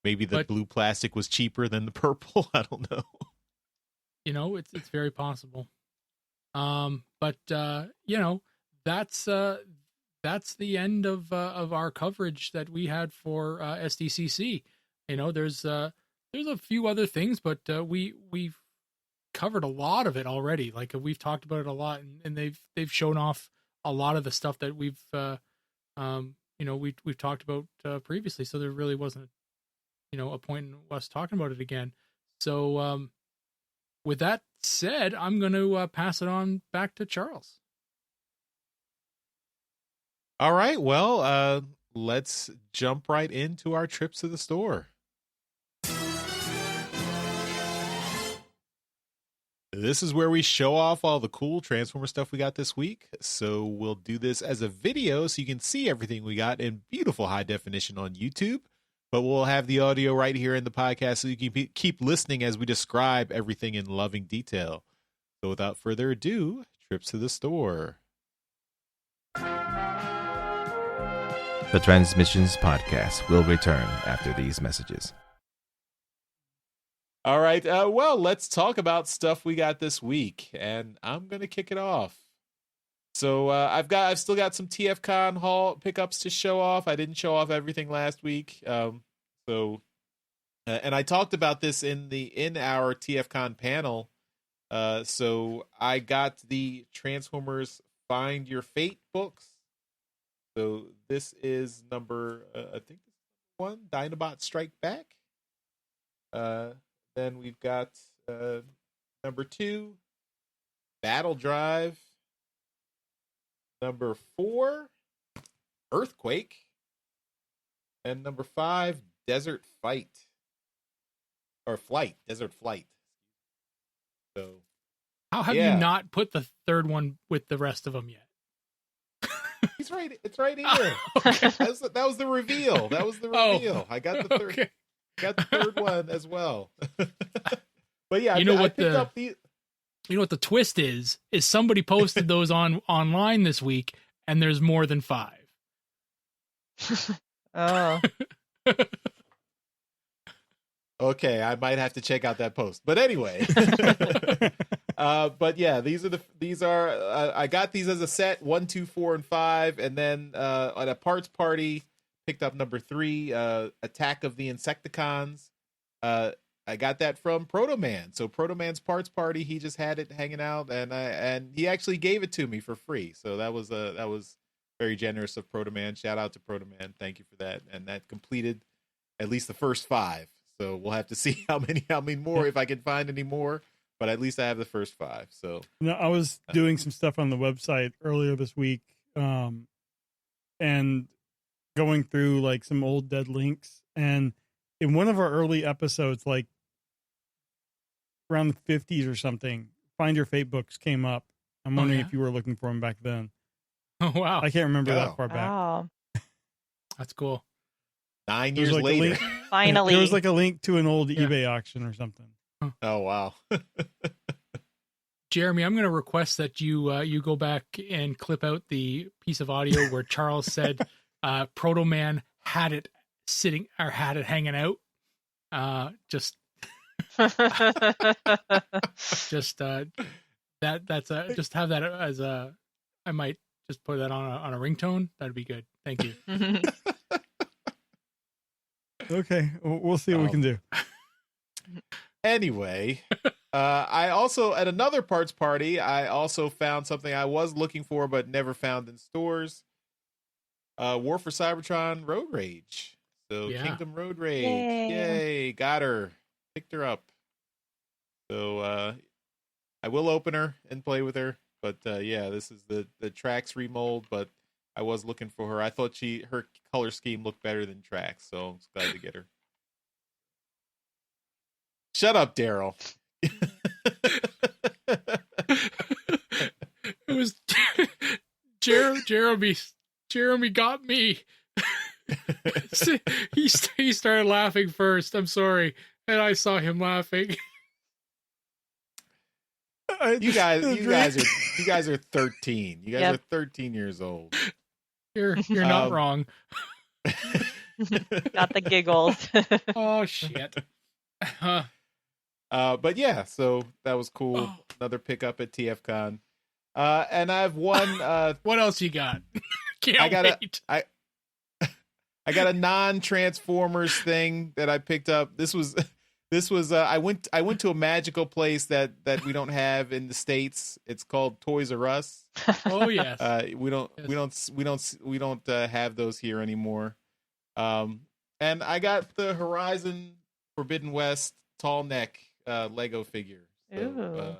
Maybe the blue plastic was cheaper than the purple. I don't know. It's very possible. But that's the end of our coverage that we had for SDCC. There's a few other things, but we've covered a lot of it already. Like, we've talked about it a lot, and they've shown off a lot of the stuff that we've talked about previously. So there really wasn't a point in us talking about it again. So with that said, I'm going to pass it on back to Charles. All right. Well, let's jump right into our trips to the store. This is where we show off all the cool Transformer stuff we got this week. So we'll do this as a video so you can see everything we got in beautiful high definition on YouTube. But we'll have the audio right here in the podcast so you can keep listening as we describe everything in loving detail. So without further ado, trips to the store. The Transmissions Podcast will return after these messages. All right. Well, let's talk about stuff we got this week, and I'm going to kick it off. So I've still got some TFCon haul pickups to show off. I didn't show off everything last week. And I talked about this in our TFCon panel. So I got the Transformers Find Your Fate books. So this is number, I think this is 1, Dinobot Strike Back. Then we've got number 2, Battle Drive. Number 4, Earthquake. And number 5, Desert Flight. Desert Flight. So, how have you not put the third one with the rest of them yet? He's right. It's right here. Okay. That was the reveal. Oh. I got the third. Okay. Got the third one as well. But yeah, what the twist is somebody posted those online this week, and there's more than 5. Oh. Okay, I might have to check out that post. But anyway. But yeah, these are I got these as a set 1, 2, 4, and 5, and then at a parts party picked up number 3, Attack of the Insecticons. I got that from Proto Man. So Proto Man's parts party, he just had it hanging out, and he actually gave it to me for free. So that was very generous of Proto Man. Shout out to Proto Man. Thank you for that. And that completed at least the first 5. So we'll have to see how many more, if I can find any more. But at least I have the first 5. So I was doing some stuff on the website earlier this week, and going through like some old dead links. And in one of our early episodes, like around the 50s or something, Find Your Fate books came up. I'm wondering if you were looking for them back then. Oh, wow. I can't remember that far back. Wow. That's cool. 9 years later. Finally. There was like a link to an old eBay auction or something. Oh, wow. Jeremy, I'm going to request that you go back and clip out the piece of audio where Charles said Proto Man had it hanging out. Just have that as a, I might just put that on a ringtone. That'd be good. Thank you. Okay. We'll see what we can do. Anyway, I also, at another parts party, I also found something I was looking for but never found in stores. War for Cybertron Road Rage. So Kingdom Road Rage. Yay. Got her. Picked her up. So I will open her and play with her. But this is the Trax remold, but I was looking for her. I thought her color scheme looked better than Trax, so I'm glad to get her. Shut up, Daryl. It was Jeremy got me. He started laughing first. I'm sorry, and I saw him laughing. You guys are 13. You guys are 13 years old. You're not wrong. Got the giggles. Oh shit. But yeah, so that was cool. Oh. Another pickup at TFCon. And I have one. What else you got? I got a non-Transformers thing that I picked up. This was I went to a magical place that we don't have in the States. It's called Toys R Us. Oh yes. We don't have those here anymore. And I got the Horizon Forbidden West tall neck Lego figure. So,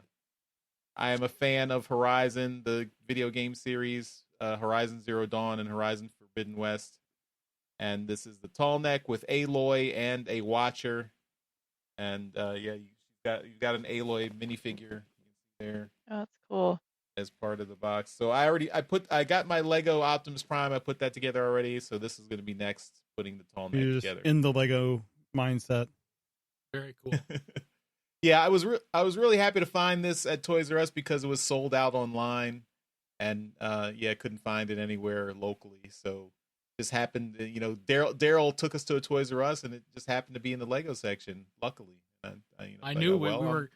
I am a fan of Horizon, the video game series, Horizon Zero Dawn and Horizon Forbidden West. And this is the tall neck with Aloy and a Watcher. And you got an Aloy minifigure there. Oh, that's cool. As part of the box. So I got my Lego Optimus Prime. I put that together already. So this is going to be next, putting the tall neck together. In the Lego mindset. Very cool. Yeah, I was really happy to find this at Toys R Us because it was sold out online, and couldn't find it anywhere locally. So just happened, Daryl took us to a Toys R Us, and it just happened to be in the Lego section. Luckily, I knew we were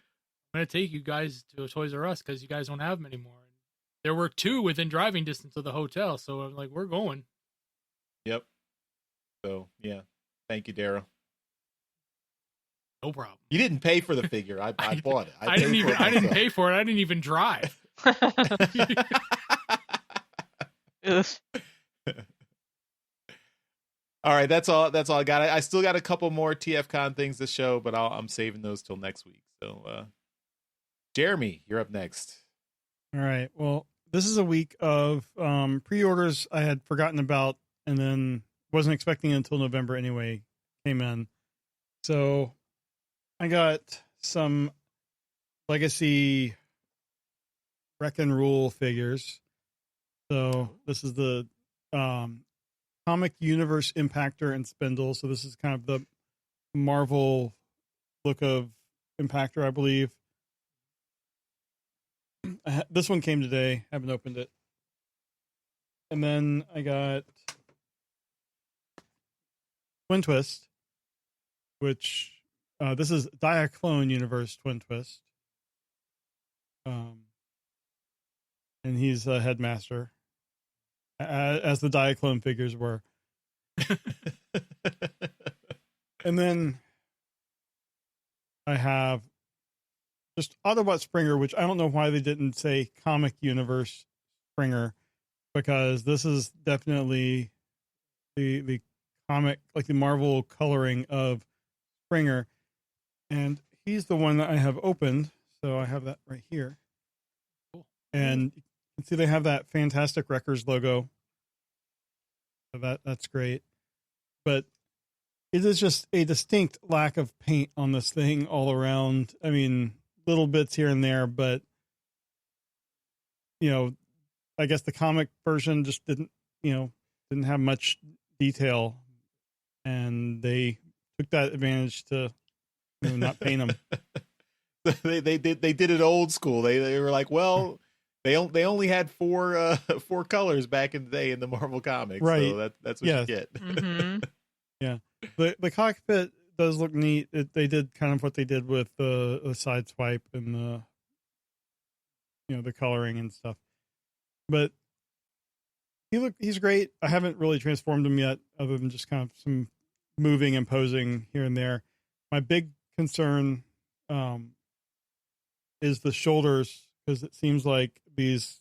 going to take you guys to a Toys R Us because you guys don't have them anymore. There were 2 within driving distance of the hotel, so I'm like, we're going. Yep. So yeah, thank you, Daryl. No problem. You didn't pay for the figure. I bought it. I didn't pay for it. I didn't even drive. All right, that's all I got. I still got a couple more TFCon things to show, but I'm saving those till next week. So, Jeremy, you're up next. All right. Well, this is a week of pre-orders I had forgotten about, and then wasn't expecting it until November anyway. Came in. So I got some Legacy Wreck and Rule figures. So this is the Comic Universe Impactor and Spindle. So this is kind of the Marvel look of Impactor, I believe. This one came today. Haven't opened it. And then I got Twin Twist, which this is Diaclone Universe Twin Twist. And he's a headmaster, as the Diaclone figures were. And then I have just Autobot Springer, which I don't know why they didn't say Comic Universe Springer, because this is definitely the comic, like the Marvel coloring of Springer. And he's the one that I have opened. So I have that right here. Cool. And you can see they have that Fantastic Wreckers logo. So that's great. But it is just a distinct lack of paint on this thing all around. I mean, little bits here and there, but I guess the comic version just didn't have much detail, and they took that advantage to not paint them. they did it old school. They were like, well, they only had four colors back in the day in the Marvel comics, right? So that's what you get. Mm-hmm. Yeah, the cockpit does look neat. They did kind of what they did with the side swipe and the coloring and stuff. But he's great. I haven't really transformed him yet, other than just kind of some moving and posing here and there. My big concern is the shoulders, because it seems like these.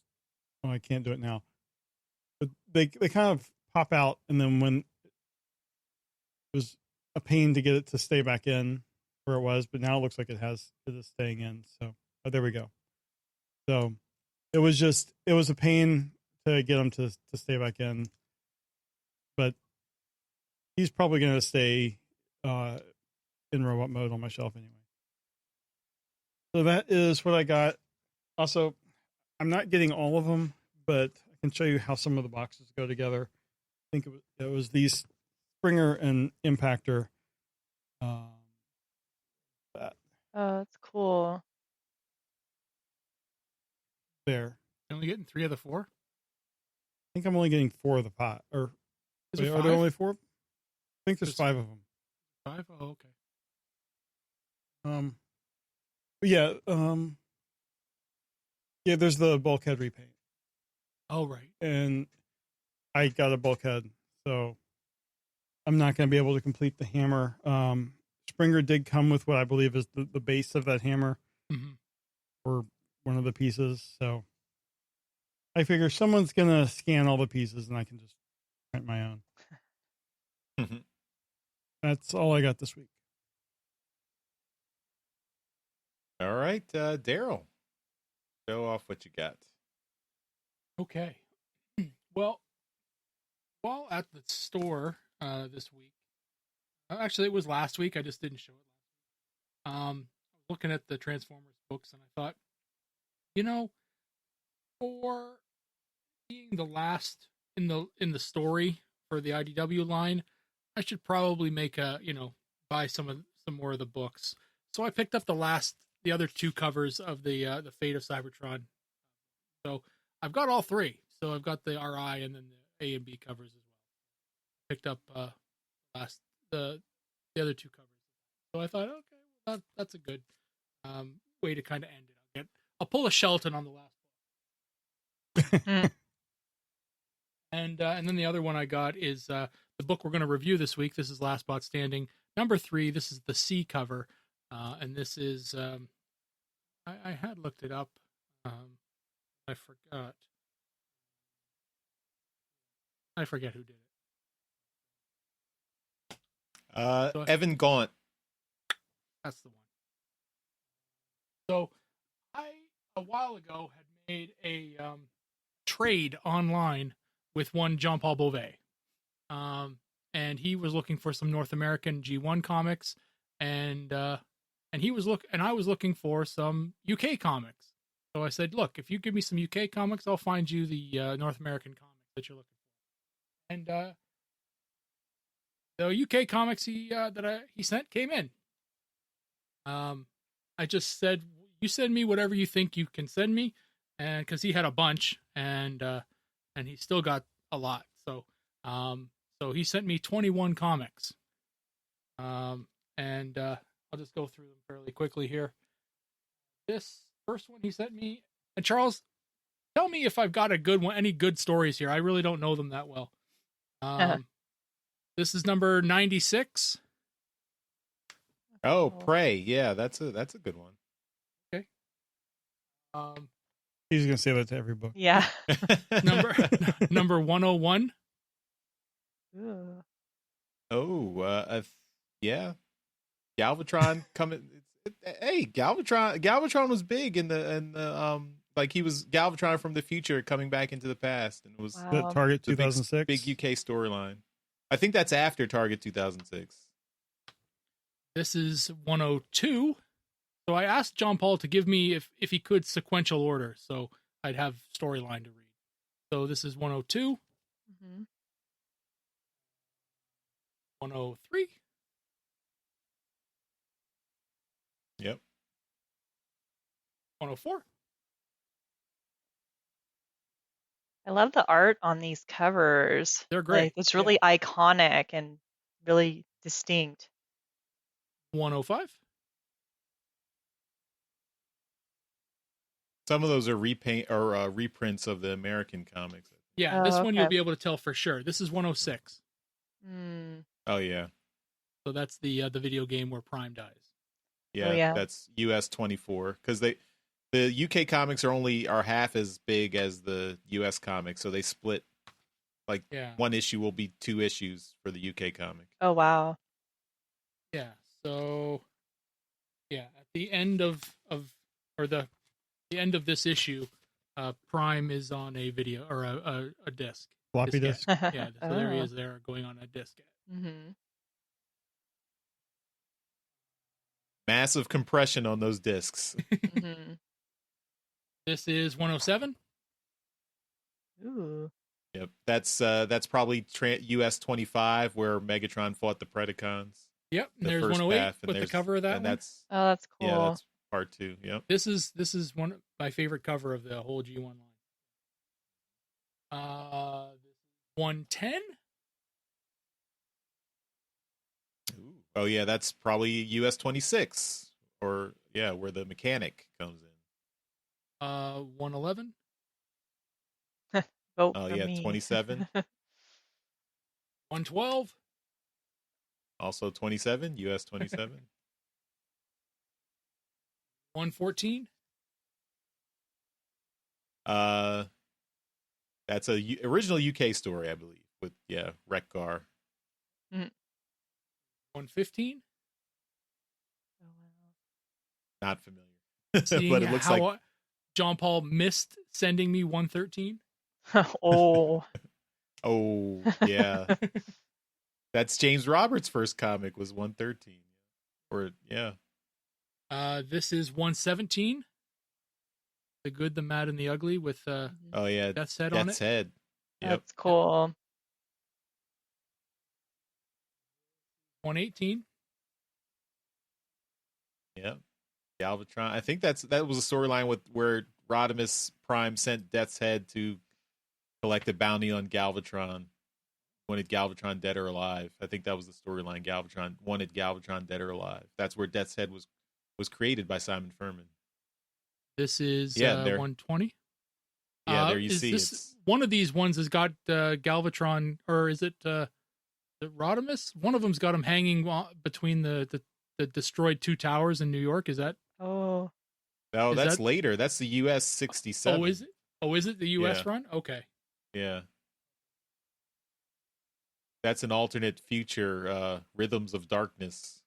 Oh, I can't do it now. But they kind of pop out, and then when it was a pain to get it to stay back in where it was, but now it looks like it is staying in. So there we go. So it was a pain to get him to stay back in, but he's probably going to stay in robot mode on my shelf anyway. So that is what I got. Also, I'm not getting all of them, but I can show you how some of the boxes go together. I think it was these Springer and Impactor. That Oh, that's cool. there. You're only getting 3 of the 4? I think I'm only getting 4 of the pot. Or Is wait, it are 5? there only 4? I think there's There's 5 of them. 5? Oh, okay. Yeah. Yeah. There's the bulkhead repaint, Oh, right. and I got a bulkhead, so I'm not going to be able to complete the hammer. Springer did come with what I believe is the base of that hammer, Mm-hmm. or one of the pieces. So I figure someone's going to scan all the pieces, and I can just print my own. That's all I got this week. All right, Daryl, show off what you got. Okay. Well, while at the store this week, actually it was last week. I just didn't show it last week. Looking at the Transformers books, and I thought, for being the last in the story for the IDW line, I should probably make buy some more of the books. So I picked up the other 2 covers of the Fate of Cybertron. So I've got all 3. So I've got the RI and then the A and B covers as well. Picked up the other 2 covers. So I thought, okay, that's a good way to kind of end it. I'll pull a Shelton on the last book. And then the other one I got is the book we're going to review this week. This is Last Bot Standing, number 3. This is the C cover, and this is I had looked it up. I forgot. I forget who did it. Evan Gaunt. That's the one. So I a while ago had made a trade online with one Jean-Paul Beauvais. And he was looking for some North American G1 comics, and I was looking for some UK comics. So I said, look, if you give me some UK comics, I'll find you the North American comics that you're looking for. And the UK comics he sent came in. I just said, you send me whatever you think you can send me, and because he had a bunch, and he still got a lot. So he sent me 21 comics. And I'll just go through them fairly quickly here. This first one he sent me, and Charles, tell me if I've got a good one, any good stories here. I really don't know them that well. This is number 96. Oh, Prey. Yeah, that's a good one. Okay. He's going to say that to every book. Yeah. number 101. Yeah. Galvatron coming. Hey, Galvatron was big in the like he was Galvatron from the future coming back into the past, and it was that Target 2006 big UK storyline. I think that's after Target 2006. This is 102. So I asked John Paul to give me if he could sequential order, so I'd have storyline to read. So this is 102. Mm-hmm. 103. Yep. 104. I love the art on these covers. They're great. Like, it's really iconic and really distinct. 105. Some of those are repaint or reprints of the American comics. Yeah, this one you'll be able to tell for sure. This is 106. Oh yeah. So that's the video game where Prime dies. Yeah, that's US 24 because the UK comics are half as big as the US comics, so they split. Like one issue will be 2 issues for the UK comic. Oh wow. Yeah. So at the end of the end of this issue, Prime is on a video or a disc. Floppy disk. Yeah, so there he is there going on a disc. Mm-hmm. Massive compression on those discs. Mhm. This is 107. Ooh. Yep, that's probably US 25 where Megatron fought the Predacons. Yep, and The there's first 108 path, and with the cover of that and one. that's Oh, that's cool. yeah, that's part 2. Yep. This is one of my favorite cover of the whole G1 line. 110. Ooh. Oh yeah, that's probably US 26, or yeah, where the mechanic comes in. 111. Vote Oh for yeah, me. 27. 112. Also 27, US 27. 114. That's a original UK story, I believe, with Wreck-Gar. 115. Oh, wow. Not familiar. Seeing But it looks how like John Paul missed sending me 113. Oh. oh yeah. That's James Roberts' first comic was 113. Or yeah. This is 117. The Good, the Mad, and the Ugly with Oh yeah, Death's Head on Death's it. Head. Yep. That's cool. 118. Yep. Galvatron. I think that was a storyline with where Rodimus Prime sent Death's Head to collect a bounty on Galvatron. Wanted Galvatron dead or alive. I think that was the storyline. Galvatron wanted Galvatron dead or alive. That's where Death's Head was created by Simon Furman. This is there. 120. Yeah, there you see it's one of these ones has got Galvatron, or is it Rodimus? One of them's got him hanging between the destroyed two towers in New York. Is that? Oh. No, Is that's that- later. That's the US 67. Oh, is it? Oh, is it the U.S. Yeah. run? Okay. Yeah. That's an alternate future, Rhythms of Darkness.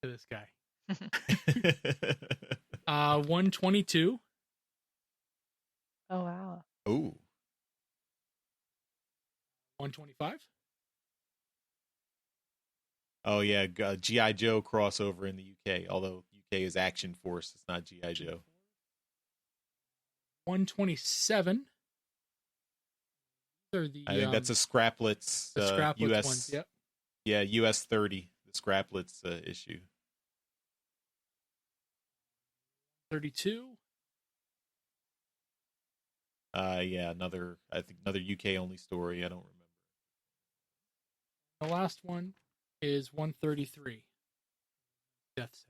To this guy. 122. Oh, wow. Ooh. 125. Oh yeah, G.I. Joe crossover in the UK. Although UK is Action Force, it's not G.I. Joe. 127. I I think that's a Scraplets, the Scraplets US ones. Yep. Yeah, US 30, the Scraplets issue. 32. Yeah, another UK only story. I don't remember. The last one is 133. Death's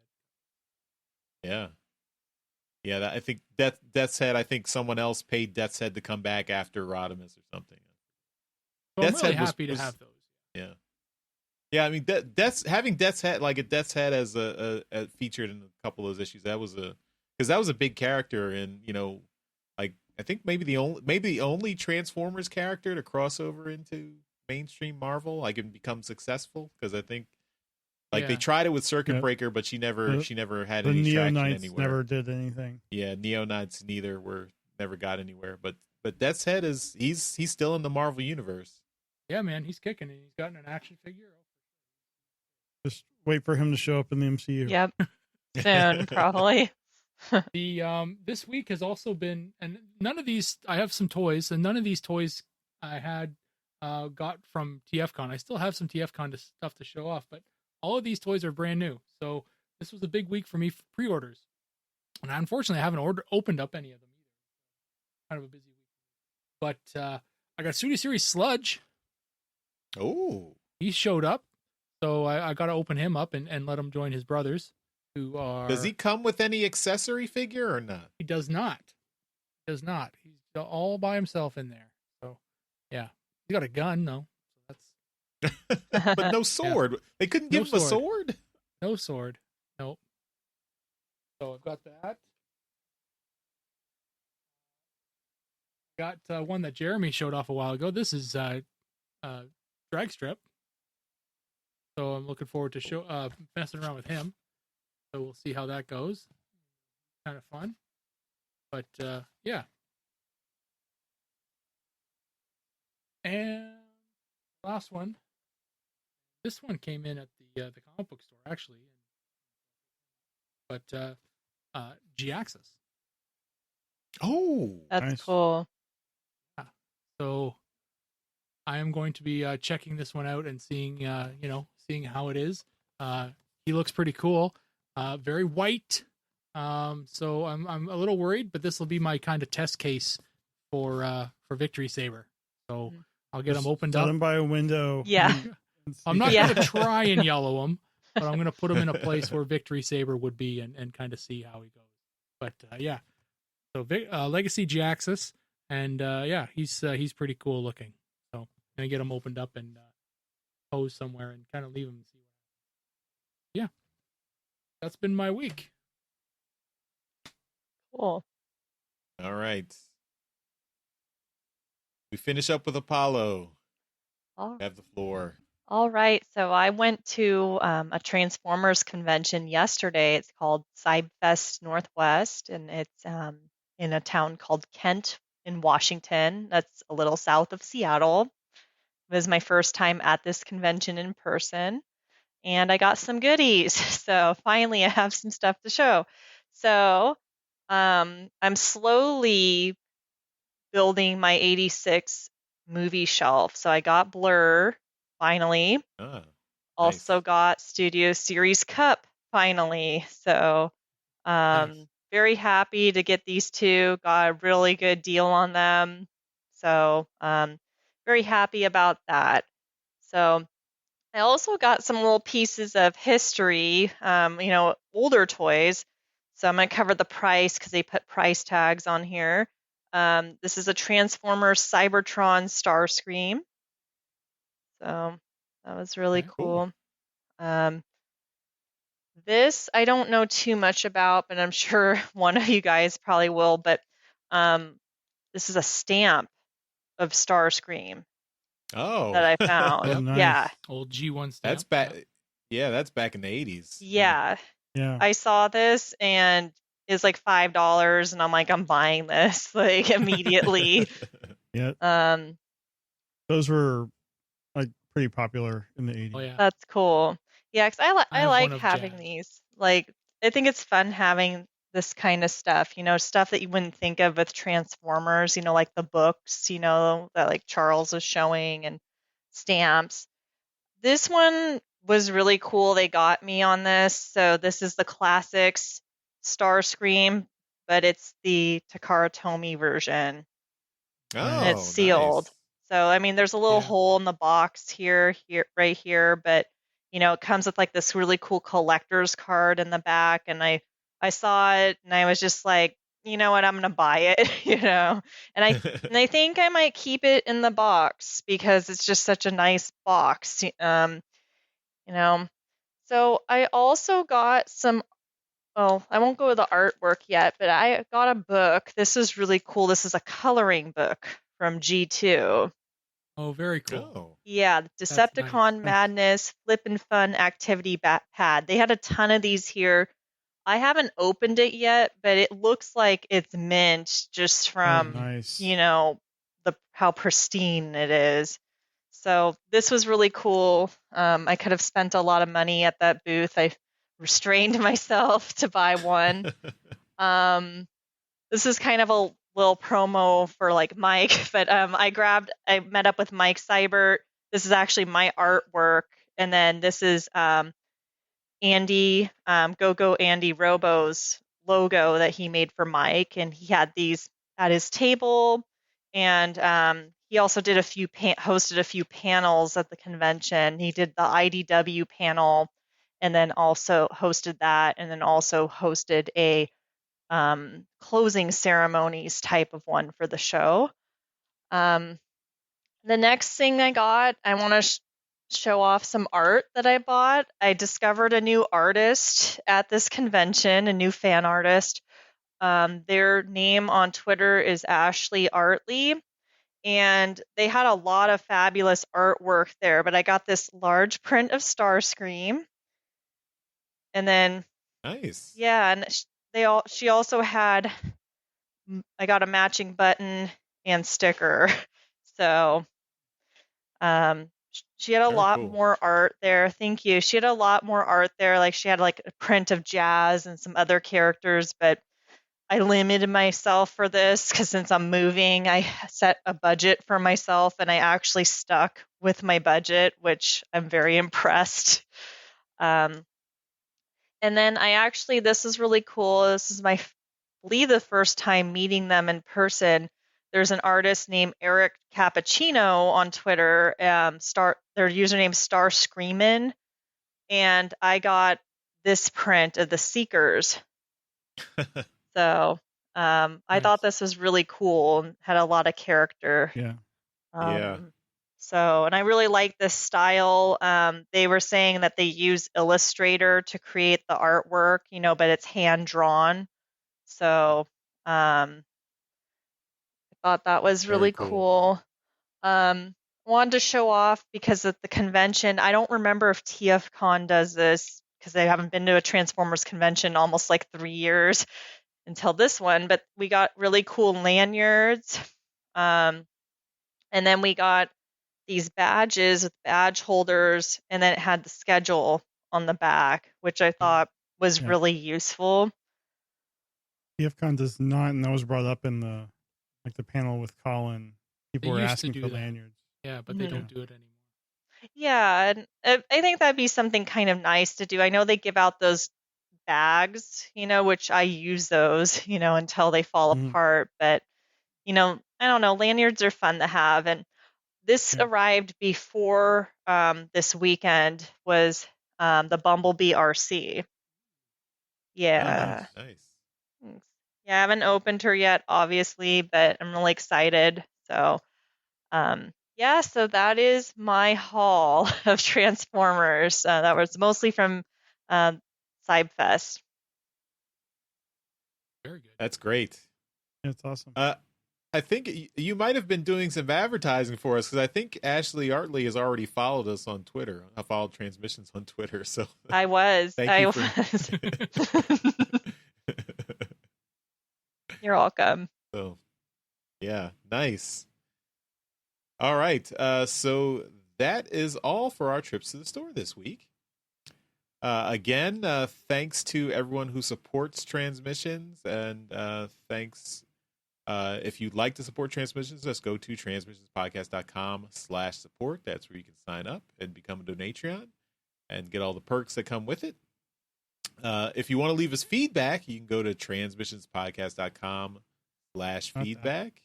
Head. Yeah. Yeah, I think Death's Head. I think someone else paid Death's Head to come back after Rodimus or something. So Death's I'm really Head happy to have those. Yeah, yeah. I mean, having Death's Head, like a Death's Head as a featured in a couple of those issues. That was a big character, and like I think maybe the only Transformers character to cross over into mainstream Marvel, like and become successful. Because I think they tried it with Circuit Breaker, but she never had any traction anywhere. Never did anything. Yeah, Neo-Knights never got anywhere. But Death's Head he's still in the Marvel universe. Yeah, man, he's kicking it. He's gotten an action figure. Just wait for him to show up in the MCU. Yep. Soon, probably. The this week has also been, and none of these, I have some toys, and none of these toys I had got from TFCon. I still have some TFCon stuff to show off, but all of these toys are brand new. So this was a big week for me for pre-orders, and unfortunately, I haven't opened up any of them either. Kind of a busy week, but I got Sudi Series Sludge. Oh, he showed up, so I got to open him up and let him join his brothers, who are. Does he come with any accessory figure or not? He does not. He's all by himself in there. So, yeah, he got a gun though. So that's. But no sword. Yeah. They couldn't give him a sword. No sword. Nope. So I've got that. Got one that Jeremy showed off a while ago. This is Drag Strip. So I'm looking forward to messing around with him. So we'll see how that goes. Kind of fun. But yeah. And last one. This one came in at the comic book store actually. but G-Axis. Oh, That's Nice. cool. So I am going to be checking this one out and seeing how it is. He looks pretty cool. Very white. So I'm a little worried, but this will be my kind of test case for Victory Saber. So I'll get them opened Set up. them by a window. Yeah. and see. I'm not Yeah. going to try and yellow him, but I'm going to put him in a place where Victory Saber would be and kind of see how he goes. But yeah, so Legacy G-Axis, and yeah, he's pretty cool looking. So I'm going to get him opened up and pose somewhere and kind of leave him and see what happens. Yeah, that's been my week. Cool. all right. We finish up with Apollo. All Have the floor. All right. So I went to a Transformers convention yesterday. It's called Cybfest Northwest, and it's in a town called Kent in Washington. That's a little south of Seattle. It was my first time at this convention in person, and I got some goodies. So finally, I have some stuff to show. So I'm slowly building my 86 movie shelf. So I got Blur finally. Ah, Also nice. got Studio Series Cup finally. So Nice. very happy to get these two. Got a really good deal on them. So very happy about that. So I also got some little pieces of history, older toys. So I'm going to cover the price because they put price tags on here. This is a Transformers Cybertron Starscream. So that was really Okay. cool. This I don't know too much about, but I'm sure one of you guys probably will. But this is a stamp of Starscream Oh, that I found. Yep. Nice. Yeah, Old G1 stamp. that's back. Yeah, that's back in the 80s. yeah. Yeah. I saw this and it's like $5, and I'm like, I'm buying this like immediately. Yeah. Those were like pretty popular in the 80s. Oh yeah. That's cool. Yeah, 'cause I have like one of having Jazz. these. Like, I think it's fun having this kind of stuff, stuff that you wouldn't think of with Transformers, like the books, that like Charles was showing, and stamps. This one was really cool. They got me on this. So this is the classics Starscream, but it's the Takara Tomy version. Oh, And it's sealed. nice. So I mean, there's a little Yeah. hole in the box here, right here, but it comes with like this really cool collector's card in the back, and I saw it and I was just like, you know what, I'm gonna buy it, and I think I might keep it in the box because it's just such a nice box, So I also got some. Oh, I won't go with the artwork yet, but I got a book. This is really cool. This is a coloring book from G2. Oh, very cool. Oh, Yeah, Decepticon nice. Madness Flippin' Fun Activity Pad. They had a ton of these here. I haven't opened it yet, but it looks like it's mint just from, Nice. how pristine it is. So this was really cool. I could have spent a lot of money at that booth. I restrained myself to buy one. This is kind of a little promo for like Mike, but I met up with Mike Seibert. This is actually my artwork, and then this is Andy, Go Andy Robo's logo that he made for Mike, and he had these at his table, and he also did hosted a few panels at the convention. He did the IDW panel, and then also hosted that, and then also hosted a closing ceremonies type of one for the show. The next thing I want to show off some art that I bought. I discovered a new artist at this convention, a new fan artist. Their name on Twitter is Ashley Artley, and they had a lot of fabulous artwork there, but I got this large print of Starscream. And then nice. yeah, and she also had, I got a matching button and sticker. So She had a Very lot cool. more art there. Thank you. She had a lot more art there. Like she had like a print of Jazz and some other characters, but I limited myself for this because since I'm moving, I set a budget for myself and I actually stuck with my budget, which I'm very impressed. And then this is really cool. This is I believe the first time meeting them in person. There's an artist named Eric Cappuccino on Twitter. Their username Starscreamin, and I got this print of the Seekers. So I Nice. thought this was really cool and had a lot of character. Yeah. Yeah. So, and I really like this style. They were saying that they use Illustrator to create the artwork, but it's hand drawn. So I thought that was Very really cool. cool. Wanted to show off because at the convention, I don't remember if TFCon does this because I haven't been to a Transformers convention in almost like 3 years until this one, but we got really cool lanyards. And then we got these badges with badge holders, and then it had the schedule on the back, which I thought was really useful. TFCon does not, and that was brought up in the panel with Colin. People were used to asking do for that. lanyards. Yeah, but they don't do it anymore. Yeah, and I think that'd be something kind of nice to do. I know they give out those bags, which I use those, until they fall apart. But, I don't know, lanyards are fun to have. And this arrived before this weekend was the Bumblebee Rc. Yeah. Oh, nice. Thanks. Yeah, I haven't opened her yet, obviously, but I'm really excited. So, so that is my haul of Transformers. That was mostly from Cybfest. Very good. That's great. That's awesome. I think you might have been doing some advertising for us because I think Ashley Artley has already followed us on Twitter. I followed Transmissions on Twitter, so I was. Thank you was. You're welcome. So, yeah, nice. All right, so that is all for our trips to the store this week. Again, thanks to everyone who supports Transmissions, and thanks. If you'd like to support Transmissions, just go to transmissionspodcast.com/support. That's where you can sign up and become a Donatreon and get all the perks that come with it. If you want to leave us feedback, you can go to transmissionspodcast.com/feedback.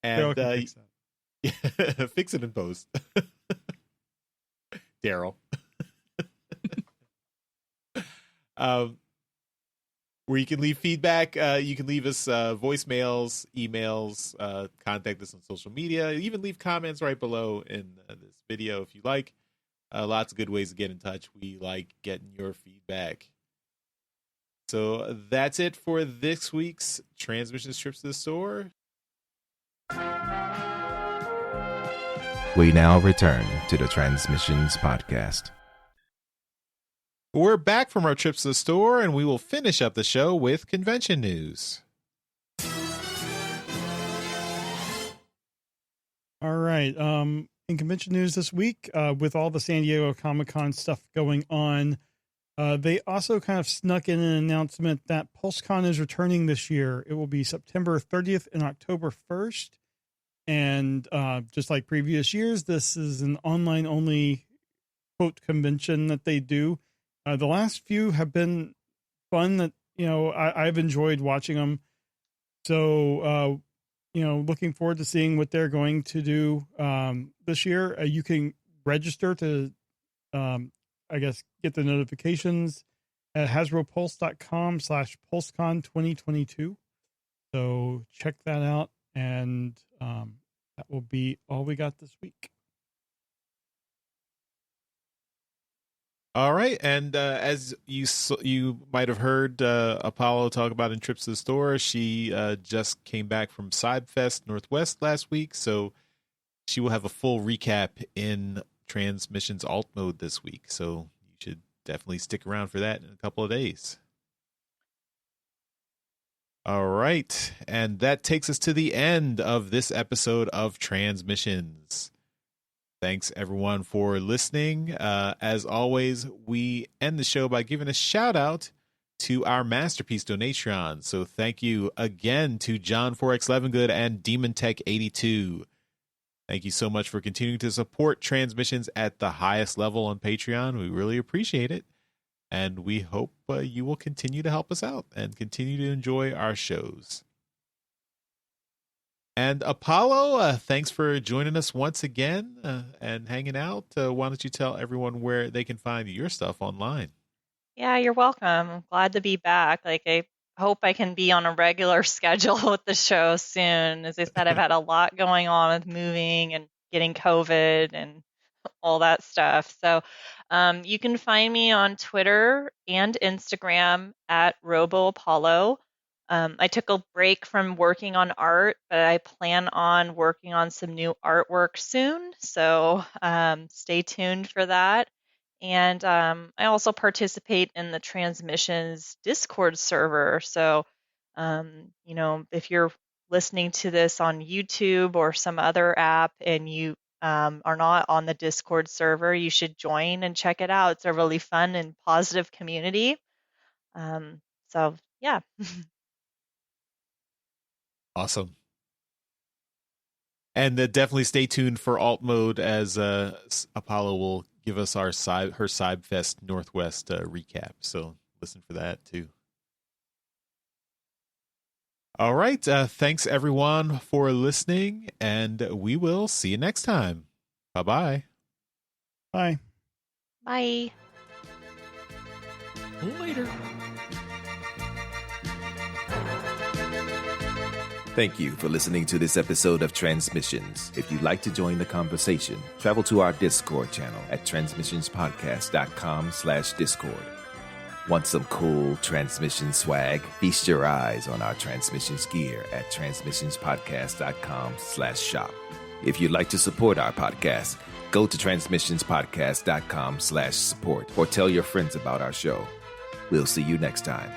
And fix it in post. Daryl. Where you can leave feedback. You can leave us voicemails, emails, contact us on social media, even leave comments right below in this video if you like. Lots of good ways to get in touch. We like getting your feedback. So that's it for this week's Transmissions Trips to the Store. We now return to the Transmissions Podcast. We're back from our trips to the store, and we will finish up the show with convention news. All right. In convention news this week, with all the San Diego Comic-Con stuff going on, they also kind of snuck in an announcement that PulseCon is returning this year. It will be September 30th and October 1st. And just like previous years, this is an online-only quote convention that they do. The last few have been fun that, I've enjoyed watching them. So, looking forward to seeing what they're going to do this year. You can register to, get the notifications at HasbroPulse.com/PulseCon 2022. So check that out. And that will be all we got this week. All right, and as you might have heard Apollo talk about in Trips to the Store, she just came back from Cybfest Northwest last week, so she will have a full recap in Transmissions Alt Mode this week. So you should definitely stick around for that in a couple of days. All right. And that takes us to the end of this episode of Transmissions. Thanks, everyone, for listening. As always, we end the show by giving a shout out to our masterpiece donation. So thank you again to John 4X Levengood and Demon Tech 82. Thank you so much for continuing to support Transmissions at the highest level on Patreon. We really appreciate it. And we hope you will continue to help us out and continue to enjoy our shows. And Apollo, thanks for joining us once again and hanging out. Why don't you tell everyone where they can find your stuff online? Yeah, you're welcome. I'm glad to be back. I hope I can be on a regular schedule with the show soon. As I said, I've had a lot going on with moving and getting COVID and all that stuff. So you can find me on Twitter and Instagram at RoboApollo. I took a break from working on art, but I plan on working on some new artwork soon. So stay tuned for that. And I also participate in the Transmissions Discord server. So, if you're listening to this on YouTube or some other app and you are not on the Discord server, you should join and check it out. It's a really fun and positive community. So, yeah. Awesome. And definitely stay tuned for Alt Mode as Apollo will give us her Cybfest Northwest recap. So listen for that too. All right. Thanks everyone for listening, and we will see you next time. Bye-bye. Bye. Bye. Later. Thank you for listening to this episode of Transmissions. If you'd like to join the conversation, travel to our Discord channel at transmissionspodcast.com/Discord. Want some cool Transmission swag? Feast your eyes on our Transmissions gear at transmissionspodcast.com/shop. If you'd like to support our podcast, go to transmissionspodcast.com/support or tell your friends about our show. We'll see you next time.